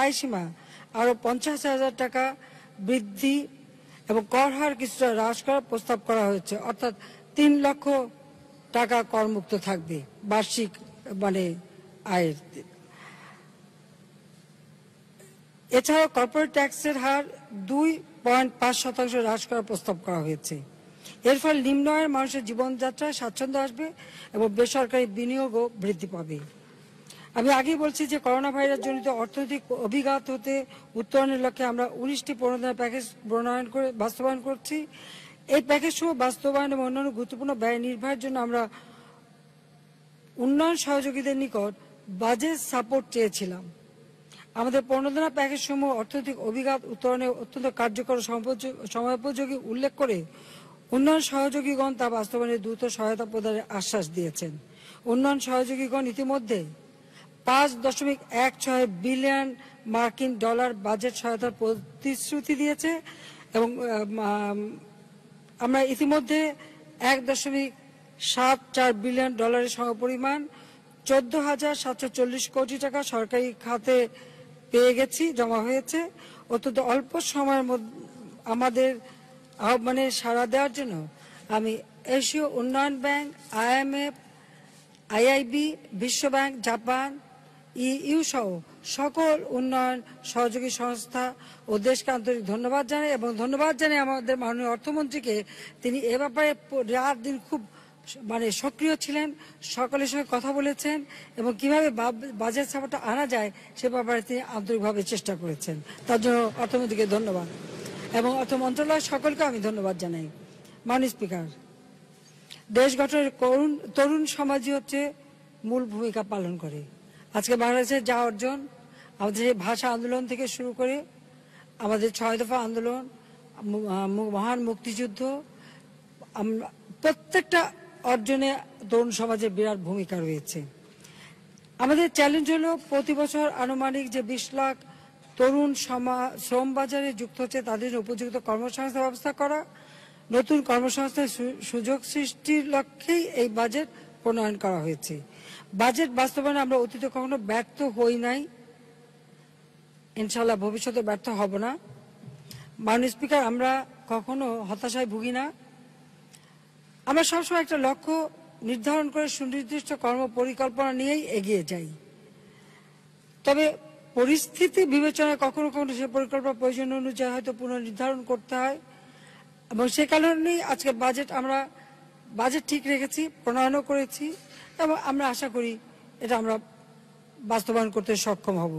Speaker 2: আয় সীমা আরও 50,000 টাকা বৃদ্ধি এবং কর হার কিছুটা হ্রাস করার প্রস্তাব করা হয়েছে। অর্থাৎ 3 লক্ষ টাকা করমুক্ত থাকবে বার্ষিক আয়ের। এছাড়াও কর্পোরেট ট্যাক্সের হার 2.5% হ্রাস করার প্রস্তাব করা হয়েছে। এর ফলে নিম্ন আয়ের মানুষের জীবনযাত্রায় স্বাচ্ছন্দ্য আসবে এবং বেসরকারি বিনিয়োগও বৃদ্ধি পাবে। আমি আগেই বলছি যে করোনা ভাইরাস জনিত অর্থনৈতিক অভিঘাত হতে উত্তরণের লক্ষ্যে আমরা 19টি প্রণোদনা প্যাকেজ বাস্তবায়ন করছি। এই প্যাকেজসমূহ বাস্তবায়ন এবং অন্যান্য গুরুত্বপূর্ণ ব্যয় নির্বাহের জন্য আমরা উন্নয়ন সহযোগীদের নিকট বাজেট সাপোর্ট চেয়েছিলাম। আমাদের প্রণোদনা প্যাকেজসমূহ অর্থনৈতিক অভিঘাত উত্তরণে অত্যন্ত কার্যকর সময়োপযোগী উল্লেখ করে উন্নয়ন সহযোগীগণ তা বাস্তবায়নে দ্রুত সহায়তা প্রদানের আশ্বাস দিয়েছেন। উন্নয়ন সহযোগীগণ ইতিমধ্যে $5.16 বিলিয়ন মার্কিন বাজেট সহায়তার প্রতিশ্রুতি দিয়েছে এবং আমরা ইতিমধ্যে $1.74 বিলিয়ন সমপরিমাণ 14,740 কোটি টাকা সরকারি খাতে পেয়ে গেছি, জমা হয়েছে। অত্যন্ত অল্প সময়ের মধ্যে আমাদের আহ্বানে সাড়া দেওয়ার জন্য আমি এশীয় উন্নয়ন ব্যাংক, IMF, IIB, বিশ্ব ব্যাংক, জাপান, EU সহ সকল উন্নয়ন সহযোগী সংস্থা ও দেশকে আন্তরিক ধন্যবাদ জানাই এবং ধন্যবাদ জানাই আমাদের মাননীয় অর্থমন্ত্রীকে। তিনি এ ব্যাপারে রাত দিন খুব সক্রিয় ছিলেন, সকলের সঙ্গে কথা বলেছেন এবং কিভাবে বাজেট সাপোর্টটা আনা যায় সে ব্যাপারে তিনি আন্তরিকভাবে চেষ্টা করেছেন। তার জন্য অর্থমন্ত্রীকে ধন্যবাদ এবং অর্থ মন্ত্রণালয়ের সকলকে আমি ধন্যবাদ জানাই। মাননীয় স্পিকার, দেশ গঠনের তরুণ সমাজই হচ্ছে মূল ভূমিকা পালন করে। আজকে বাংলাদেশের যা অর্জন, আমাদের ভাষা আন্দোলন থেকে শুরু করে আমাদের 6 দফা আন্দোলন, মহান মুক্তিযুদ্ধ, প্রত্যেকটা অর্জনে তরুণ সমাজের বিরাট ভূমিকা রয়েছে। আমাদের চ্যালেঞ্জ হলো প্রতি বছর আনুমানিক যে 20 লাখ তরুণ শ্রম বাজারে যুক্ত হচ্ছে তাদের উপযুক্ত কর্মসংস্থান ব্যবস্থা করা, নতুন কর্মসংস্থান সুযোগ সৃষ্টির লক্ষ্যেই এই বাজেট প্রণয়ন করা হয়েছে। বাজেট বাস্তবায়নে আমরা অতীতে কখনো ব্যর্থ হই নাই, ইনশাআল্লাহ ভবিষ্যতে ব্যর্থ হব না। মাননীয় স্পিকার, আমরা কখনো হতাশায় ভুগি না। আমরা সবসময় একটা লক্ষ্য নির্ধারণ করে সুনির্দিষ্ট কর্ম পরিকল্পনা নিয়েই এগিয়ে যাই। তবে পরিস্থিতি বিবেচনায় কখনো কখনো সে পরিকল্পনা প্রয়োজন অনুযায়ী হয়তো পুনর্নির্ধারণ করতে হয়, এবং সে কারণেই আজকে আমরা বাজেট ঠিক রেখেছি, প্রণয়নও করেছি, এবং আমরা আশা করি এটা আমরা বাস্তবায়ন করতে সক্ষম হব।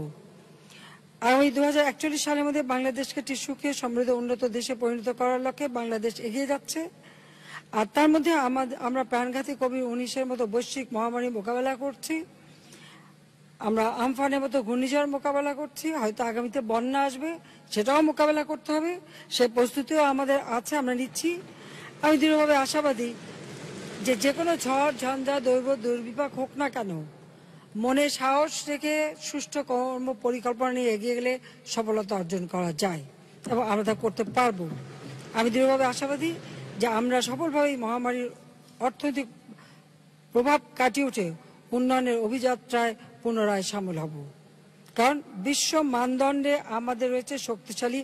Speaker 2: আগামী 2041 সালের মধ্যে বাংলাদেশকে একটি সুখী সমৃদ্ধ উন্নত দেশে পরিণত করার লক্ষ্যে বাংলাদেশ এগিয়ে যাচ্ছে। আর তার মধ্যে আমরা প্রাণঘাতী কোভিড-19 মতো বৈশ্বিক মহামারী মোকাবেলা করছি, আমরা আমফানের মতো ঘূর্ণিঝড় মোকাবেলা করছি, হয়তো আগামীতে বন্যা আসবে, সেটাও মোকাবেলা করতে হবে, সেই প্রস্তুতিও আমাদের আছে, আমরা নিচ্ছি। আমি দৃঢ়ভাবে আশাবাদী যে কোনো ঝড় ঝঞ্ঝা দৈব দুর্বিপাক হোক না কেন, মনে সাহস রেখে সুষ্ঠু কর্ম পরিকল্পনা নিয়ে এগিয়ে গেলে সফলতা অর্জন করা যায় এবং আমরা তা করতে পারবো। আমি দৃঢ়ভাবে আশাবাদী যে আমরা সফলভাবে মহামারীর অর্থনৈতিক প্রভাব কাটিয়ে উঠে উন্নয়নের অভিযাত্রায় পুনরায় সামিল হব, কারণ বিশ্ব মানদণ্ডে আমাদের রয়েছে শক্তিশালী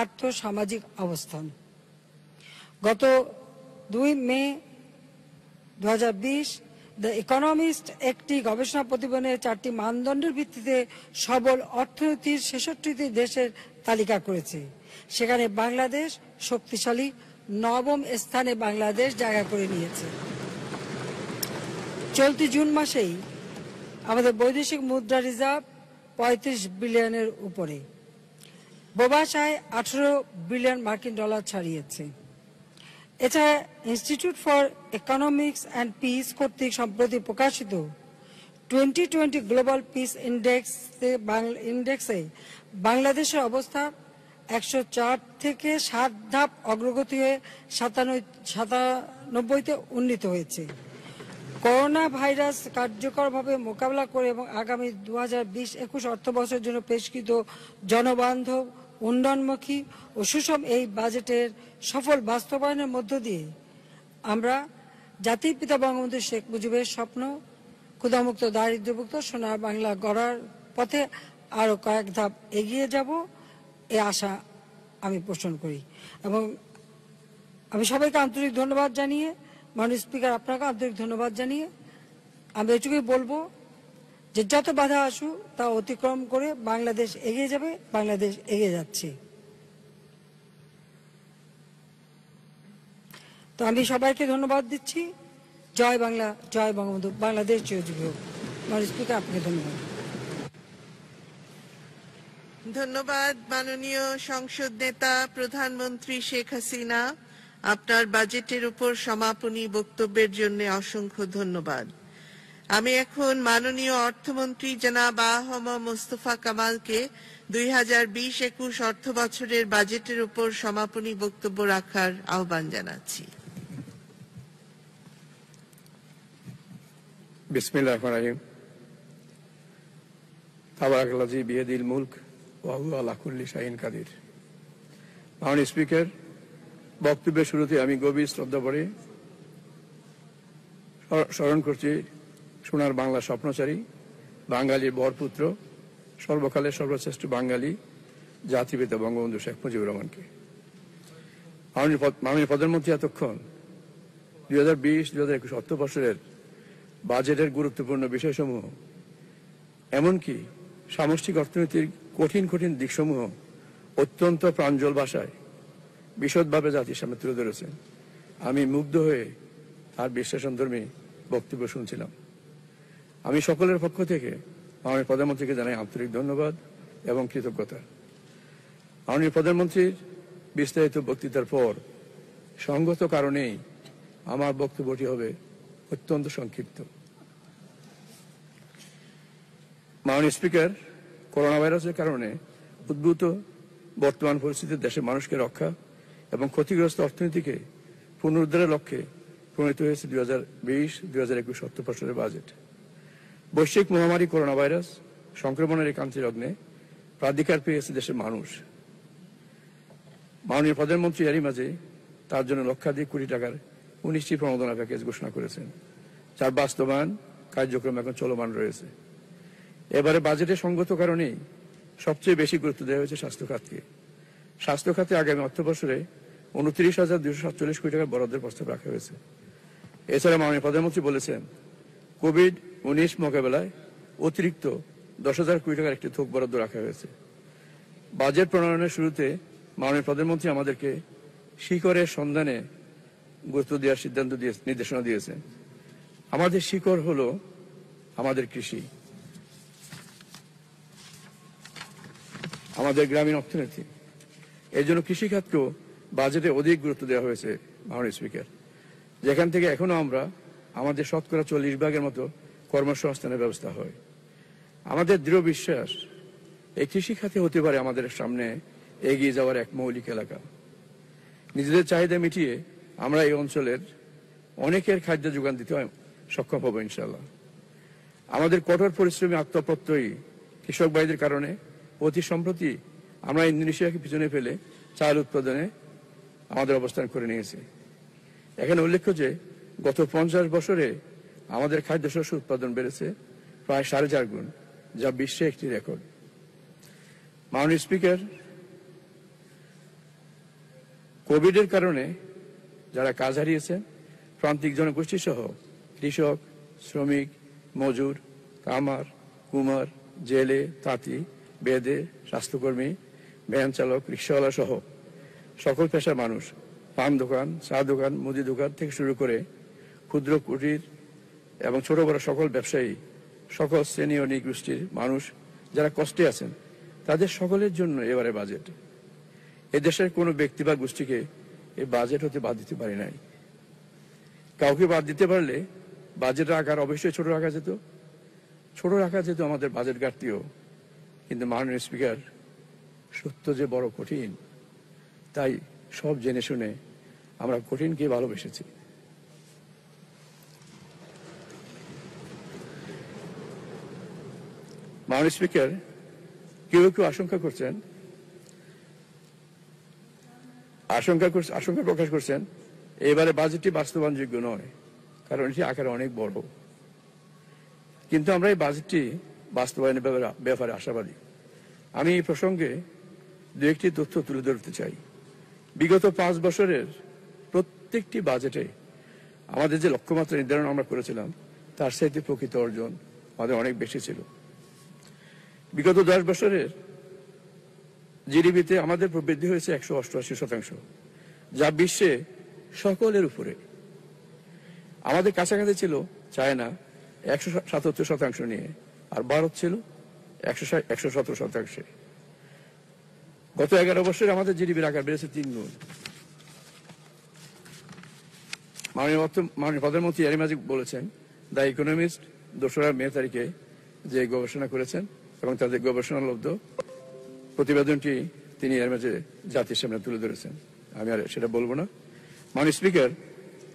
Speaker 2: আর্থ-সামাজিক অবস্থান। গত 2 মে 2020 দ্য ইকোনমিস্ট একটি গবেষণা প্রতিবেদনে 4টি মানদণ্ডের ভিত্তিতে সবল অর্থনীতির 66টি দেশের তালিকা করেছে। সেখানে বাংলাদেশ শক্তিশালী 9ম স্থানে বাংলাদেশ জায়গা করে নিয়েছে। চলতি জুন মাসেই আমাদের বৈদেশিক মুদ্রা রিজার্ভ 35 বিলিয়নের উপরে, প্রবাস আয় 18 বিলিয়ন মার্কিন ডলার ছাড়িয়েছে। এছাড়া institute for economics and piece কর্তৃক সম্প্রতি প্রকাশিত 2020 গ্লোবাল পিস ইন্ডেক্সে বাংলাদেশের অবস্থা 104 থেকে 7 ধাপ অগ্রগতি হয়ে 97তে উন্নীত হয়েছে। করোনা ভাইরাস কার্যকরভাবে মোকাবেলা করে এবং আগামী 2020-21 অর্থবর্ষের জন্য পেশকৃত জনবান্ধব, উন্নয়নমুখী ও সুষম এই বাজেটের সফল বাস্তবায়নের মধ্য দিয়ে আমরা জাতির পিতা বঙ্গবন্ধু শেখ মুজিবের স্বপ্ন ক্ষুধামুক্ত, দারিদ্র্যমুক্ত সোনার বাংলা গড়ার পথে আরও কয়েক ধাপ এগিয়ে যাব, এই আশা আমি পোষণ করি। এবং আমি সবাইকে আন্তরিক ধন্যবাদ জানিয়ে, মাননীয় স্পিকার আপনাকে আন্তরিক ধন্যবাদ জানিয়ে আমি এটুকুই বলবো যে যত বাধা আসুক তা অতিক্রম করে বাংলাদেশ এগিয়ে যাবে, বাংলাদেশ এগিয়ে যাচ্ছে। তো আমি সবাইকে ধন্যবাদ দিচ্ছি। জয় বাংলা, জয় বঙ্গবন্ধু, বাংলাদেশ চিরজীবী হোক। মাননীয় স্পিকার আপনাকে ধন্যবাদ।
Speaker 1: ধন্যবাদ মাননীয় সংসদ নেতা প্রধানমন্ত্রী শেখ হাসিনা, আপনার বাজেটের উপর সমাপনী বক্তব্যের জন্য অসংখ্য ধন্যবাদ। আমি এখন মাননীয় অর্থমন্ত্রী জনাব আ.হ.ম মোস্তফা কামালকে 2020-21 অর্থ বছরের বাজেটের উপর সমাপনী বক্তব্য রাখার আহ্বান জানাচ্ছি।
Speaker 3: বিসমিল্লাহির রহমানির রহিম। তাবারাকাল্লাযী বিয়াদিল মুলক ওয়া হুয়া আলা কুল্লি শাইইন কাদির। মাননীয় স্পিকার, বক্তব্যের শুরুতে আমি গভীর শ্রদ্ধা ভরে স্মরণ করছি সোনার বাংলা স্বপ্নচারী, বাঙালির বরপুত্র, সর্বকালের সর্বশ্রেষ্ঠ বাঙালি জাতিপিতা বঙ্গবন্ধু শেখ মুজিবুর রহমানকে। মাননীয় প্রধানমন্ত্রী এতক্ষণ 2020-2021 অর্থবর্ষের বাজেটের গুরুত্বপূর্ণ বিষয়সমূহ, এমনকি সামষ্টিক অর্থনীতির কঠিন কঠিন দিকসমূহ অত্যন্ত প্রাঞ্জল ভাষায় বিশদভাবে জাতির সামনে তুলে ধরেছেন। আমি মুগ্ধ হয়ে তার বিশ্লেষণধর্মী বক্তব্য শুনছিলাম। আমি সকলের পক্ষ থেকে মাননীয় প্রধানমন্ত্রীকে জানাই আন্তরিক ধন্যবাদ এবং কৃতজ্ঞতা। মাননীয় প্রধানমন্ত্রীর বিস্তারিত বক্তৃতার পর সঙ্গত কারণেই আমার বক্তব্যটি হবে অত্যন্ত সংক্ষিপ্ত। মাননীয় স্পিকার, করোনা ভাইরাসের কারণে উদ্ভূত বর্তমান পরিস্থিতিতে দেশের মানুষকে রক্ষা এবং ক্ষতিগ্রস্ত অর্থনীতিকে পুনরুদ্ধারের লক্ষ্যে প্রণীত হয়েছে 2020-2021 অর্থবর্ষের বাজেট। বৈশ্বিক মহামারী করোনা ভাইরাস সংক্রমণের একান্তি লগ্নে প্রাধিকার পেয়েছে দেশের মানুষ। মাননীয় প্রধানমন্ত্রী এরই মাঝে তার জন্য লক্ষাধিক কোটি টাকার 19টি প্রণোদনা প্যাকেজ ঘোষণা করেছেন, যার বাস্তবায়ন কার্যক্রম এখন চলমান রয়েছে। এবারে বাজেটের সঙ্গত কারণেই সবচেয়ে বেশি গুরুত্ব দেওয়া হয়েছে স্বাস্থ্য খাতকে। স্বাস্থ্য খাতে আগামী অর্থবর্ষে 29,247 কোটি টাকার বরাদ্দের প্রস্তাব রাখা হয়েছে। এছাড়া মাননীয় প্রধানমন্ত্রী বলেছেন, কোভিড-19 মোকাবেলায় অতিরিক্ত 10,000 কোটি টাকার একটি থোক বরাদ্দ রাখা হয়েছে। বাজেট প্রণয়নের শুরুতে মাননীয় প্রধানমন্ত্রী আমাদেরকে শিকড়ের সন্ধানে গুরুত্ব দেওয়ার নির্দেশনা দিয়েছেন। আমাদের শিকড় হলো আমাদের কৃষি, আমাদের গ্রামীণ অর্থনীতি। এই জন্য কৃষিখাতকেও বাজেটে অধিক গুরুত্ব দেওয়া হয়েছে মাননীয় স্পিকার, যেখান থেকে এখনো আমরা আমাদের শতকরা 40% মতো কর্মসংস্থানের ব্যবস্থা হয়। আমাদের দৃঢ় বিশ্বাস এই কৃষিখাতে হতে পারে আমাদের সামনে এগিয়ে যাওয়ার এক মৌলিক এলাকা। নিজেদের চাহিদা মিটিয়ে আমরা এই অঞ্চলের অনেকের খাদ্য যোগান দিতে সক্ষম হব ইনশাল্লাহ। আমাদের কঠোর পরিশ্রমী আত্মপ্রত্যয়ী কৃষক ভাইদের কারণে অতি সম্প্রতি আমরা ইন্দোনেশিয়াকে পিছনে ফেলে চাল উৎপাদনে আমাদের অবস্থান করে নিয়েছি। এখানে উল্লেখ্য যে গত 50 বছরে আমাদের খাদ্যশস্য উৎপাদন বেড়েছে প্রায় 4.5 গুণ, যা বিশ্বে একটি রেকর্ড। মাননীয় স্পিকার, কোভিডের কারণে যারা কাজ হারিয়েছেন, প্রান্তিক জনগোষ্ঠী সহ কৃষক, শ্রমিক, মজুর, কামার, কুমার, জেলে, তাঁতি, বেদে, স্বাস্থ্যকর্মী, ভ্যান চালক, রিক্সাওয়ালা সহ সকল পেশার মানুষ, পান দোকান, চা দোকান, মুদি দোকান থেকে শুরু করে ক্ষুদ্র কুটির এবং ছোট বড় সকল ব্যবসায়ী, সকল শ্রেণী ও নৃগোষ্ঠীর মানুষ যারা কষ্টে আছেন, তাদের সকলের জন্য এবারে বাজেট। এদেশের কোনো ব্যক্তি বা গোষ্ঠীকে এই বাজেট হতে বাদ দিতে পারি নাই। কাউকে বাদ দিতে পারলে বাজেটের আকার অবশ্যই ছোট রাখা যেত আমাদের বাজেট ঘাটতিও। কিন্তু মাননীয় স্পিকার, সত্য যে বড় কঠিন, তাই সব জেনে শুনে আমরা কঠিনকে ভালোবেসেছি। মাননীয় স্পিকার, কেউ কেউ আশঙ্কা প্রকাশ করছেন এবারে বাজেটটি বাস্তবায়নযোগ্য নয়, কারণ এটি আকারে অনেক বড়। কিন্তু আমরা এই বাজেটটি বাস্তবায়নের ব্যাপারে আশাবাদী। আমি এই প্রসঙ্গে দু একটি তথ্য তুলে ধরতে চাই। বিগত 5 বছরের প্রত্যেকটি বাজেটে আমাদের যে লক্ষ্যমাত্রা নির্ধারণ আমরা করেছিলাম, তার সাথে প্রকৃত অর্জন আমাদের অনেক বেশি ছিল। বিগত 10 বছরের জিডিপিতে আমাদের প্রবৃদ্ধি হয়েছে 188%, যা বিশ্বে সকলের উপরে। আমাদের কাছাকাছি ছিল চায়না 177% নিয়ে, আর ভারত ছিল 117%। গত 11 বছরে আমাদের জিডিপির আকার বেড়েছে 3 গুণ। মাননীয় প্রধানমন্ত্রী এরই মাঝে বলেছেন, দ্য ইকোনমিস্ট 2রা মে তারিখে যে গবেষণা করেছেন এবং তাদের গবেষণালব্ধ প্রতিবেদনটি তিনি এর মাঝে জাতির সামনে তুলে ধরেছেন। আমি আর সেটা বলবো না। মাননীয় স্পিকার,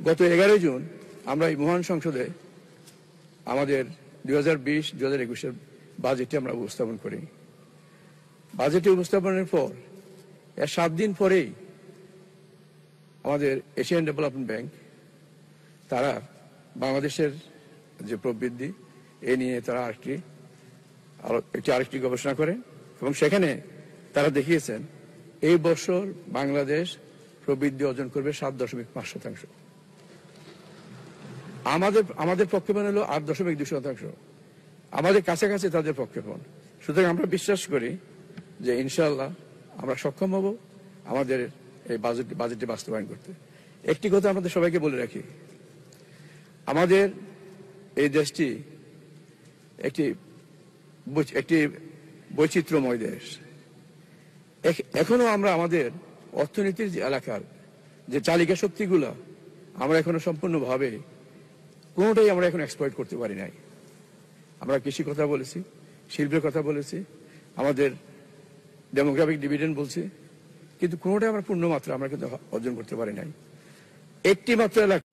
Speaker 3: গত 11 জুন আমরা এই মহান সংসদে আমাদের 2020-2021 বাজেটটি আমরা উপস্থাপন করি। বাজেটটি উপস্থাপনের পর 7 দিন পরেই আমাদের এশিয়ান ডেভেলপমেন্ট ব্যাংক তারা বাংলাদেশের যে প্রবৃদ্ধি এ নিয়ে তারা আরেকটি গবেষণা করে এবং সেখানে তারা দেখিয়েছেন এই বছর বাংলাদেশ প্রবৃদ্ধি অর্জন করবে 7.5%। আমাদের প্রক্ষেপণ হলো 8.2%। আমাদের কাছাকাছি তাদের প্রক্ষেপণ। সুতরাং আমরা বিশ্বাস করি যে ইনশাআল্লাহ আমরা সক্ষম হব আমাদের এই বাজেটটি বাস্তবায়ন করতে। একটি কথা আমাদের সবাইকে বলে রাখি, আমাদের এই দেশটি একটি বৈচিত্র্যময় দেশ। এখনো আমরা আমাদের অর্থনীতির যে এলাকার যে চালিকা শক্তিগুলো আমরা এখনো সম্পূর্ণভাবে কোনোটাই আমরা এখন এক্সপ্লয়েট করতে পারি নাই। আমরা কৃষি কথা বলেছি, শিল্পের কথা বলেছি, আমাদের ডেমোগ্রাফিক ডিভিডেন্ড বলছি, কিন্তু কোনোটাই আমরা পূর্ণ মাত্রা আমরা কিন্তু অর্জন করতে পারি নাই। একটি মাত্র এলাকা